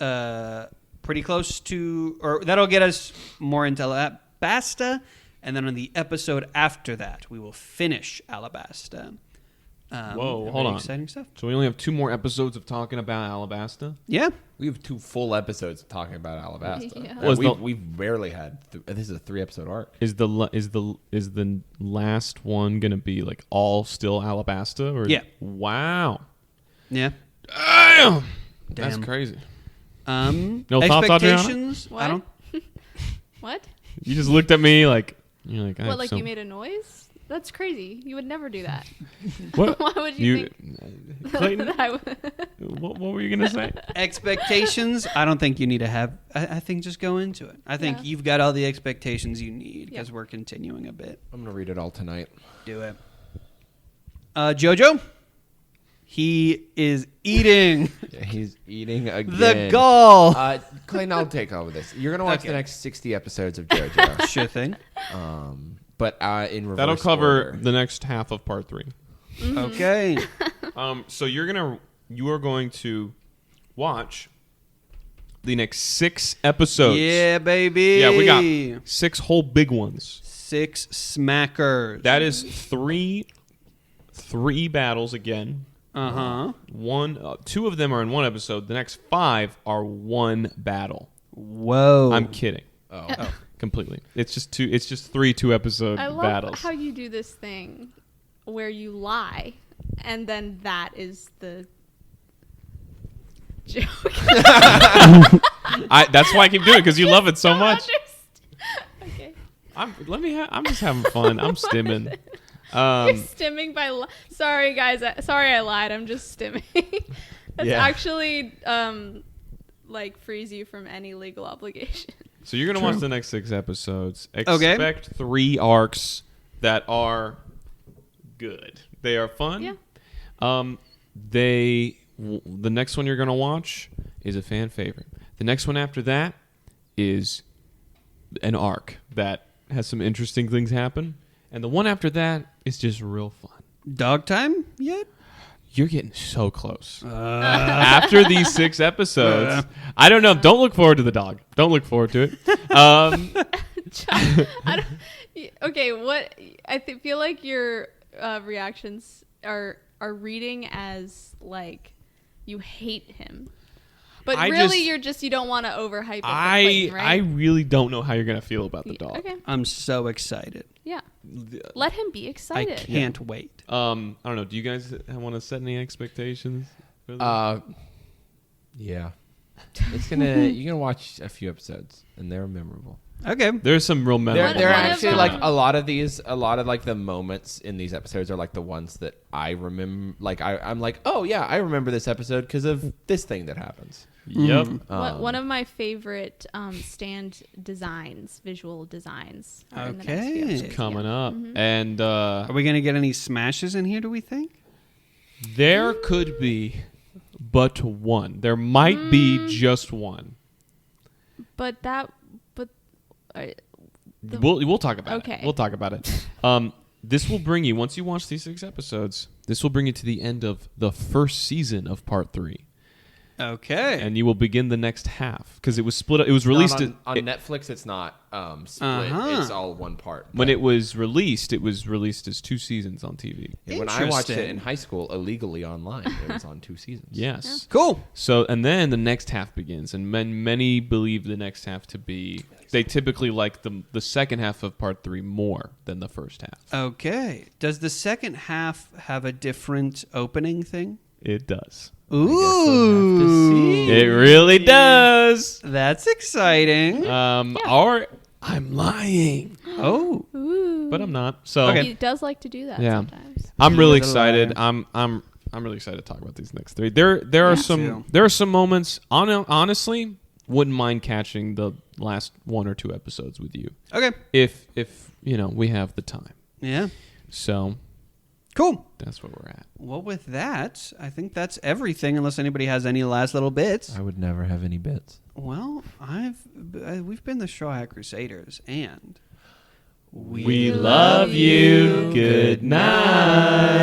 pretty close to, or that'll get us more into Alabasta, and then on the episode after that, we will finish Alabasta. Whoa, hold on. Exciting stuff. So we only have 2 more episodes of talking about Alabasta? Yeah. We have 2 full episodes talking about Alabasta. Yeah. We've rarely had. This is a 3-episode arc. Is the last one gonna be like all still Alabasta? Or Yeah. Wow. Yeah. Damn. That's Damn. crazy. No thoughts, Adriana? expectations? What? I don't. What? You just looked at me like you're like. I What? have Like some- you made a noise? That's crazy. You would never do that. What? Why would you think Clayton? that I would? what were you gonna say? Expectations, I don't think you need to have. I think just go into it. I think Yeah. you've got all the expectations you need because Yeah. we're continuing a bit. I'm gonna read it all tonight. Do it. Jojo, he is eating Yeah, he's eating again. the gall. Clayton, I'll take over this. You're gonna watch Okay. the next 60 episodes of JoJo. Sure thing. But in reverse That'll cover order. the next half of part 3. Okay. So you are going to watch the next 6 episodes. Yeah, baby. Yeah, we got 6 whole big ones. 6 smackers. That is 3 battles again. Uh-huh. 2 of them are in one episode. The next 5 are one battle. Whoa. I'm kidding. Oh. Completely. It's just 3 2-episode I love battles. how you do this thing where you lie, and then that is the joke. That's why I keep doing it because you love it so much. Okay. I'm just having fun. I'm stimming. You're stimming by. Sorry, guys. Sorry, I lied. I'm just stimming. That's Yeah. actually like frees you from any legal obligation. So you're gonna watch the next 6 episodes. Okay. Expect 3 arcs that are good. They are fun. Yeah. The next one you're gonna watch is a fan favorite. The next one after that is an arc that has some interesting things happen, and the one after that is just real fun. Dog time yet? You're getting so close. After these 6 episodes, I don't know. Don't look forward to the dog. Don't look forward to it. Okay, what I feel like your reactions are reading as like you hate him, but really you don't want to overhype it. For Clayton, right? I really don't know how you're gonna feel about the dog. Okay, I'm so excited. yeah, let him be I excited. can't wait. I don't know. Do you guys want to set any expectations? Yeah. It's gonna. You're gonna watch a few episodes, and they're memorable. Okay. There's some real meta. They're One of actually them- like a lot of like the moments in these episodes are like the ones that I remember. Like I'm like, oh yeah, I remember this episode because of this thing that happens. Yep. One of my favorite stand designs, visual designs. Are in the next few Okay. episodes, Coming yeah. up. And Are we gonna get any smashes in here? Do we think? there could be but one. There might be just one. But We'll talk about Okay. it. We'll talk about it. This will bring you, once you watch these 6 episodes, this will bring you to the end of the first season of part 3. Okay. And you will begin the next half because it was split up. It was released on Netflix. It's not split. It's all one part. when it was released as 2 seasons on TV. And when I watched it Interesting. in high school illegally online, it was on 2 seasons. Yes. Cool. So, and then the next half begins, and many believe the next half to be. They typically like the second half of part 3 more than the first half. Okay. Does the second half have a different opening thing? It does. Ooh. It really does. That's exciting. Or I'm lying, Oh. Ooh. but I'm not. So Okay. He does like to do that Yeah. sometimes. I'm really He's a excited. liar. I'm really excited to talk about these next 3. There are Me some too. moments. Honestly, wouldn't mind catching the last 1 or 2 episodes with you Okay. if we have the time. Yeah. So Cool. that's where we're at. Well, with that, I think that's everything. Unless anybody has any last little bits. I would never have any bits. Well, we've been the Straw Hat Crusaders, and We love you. Good night.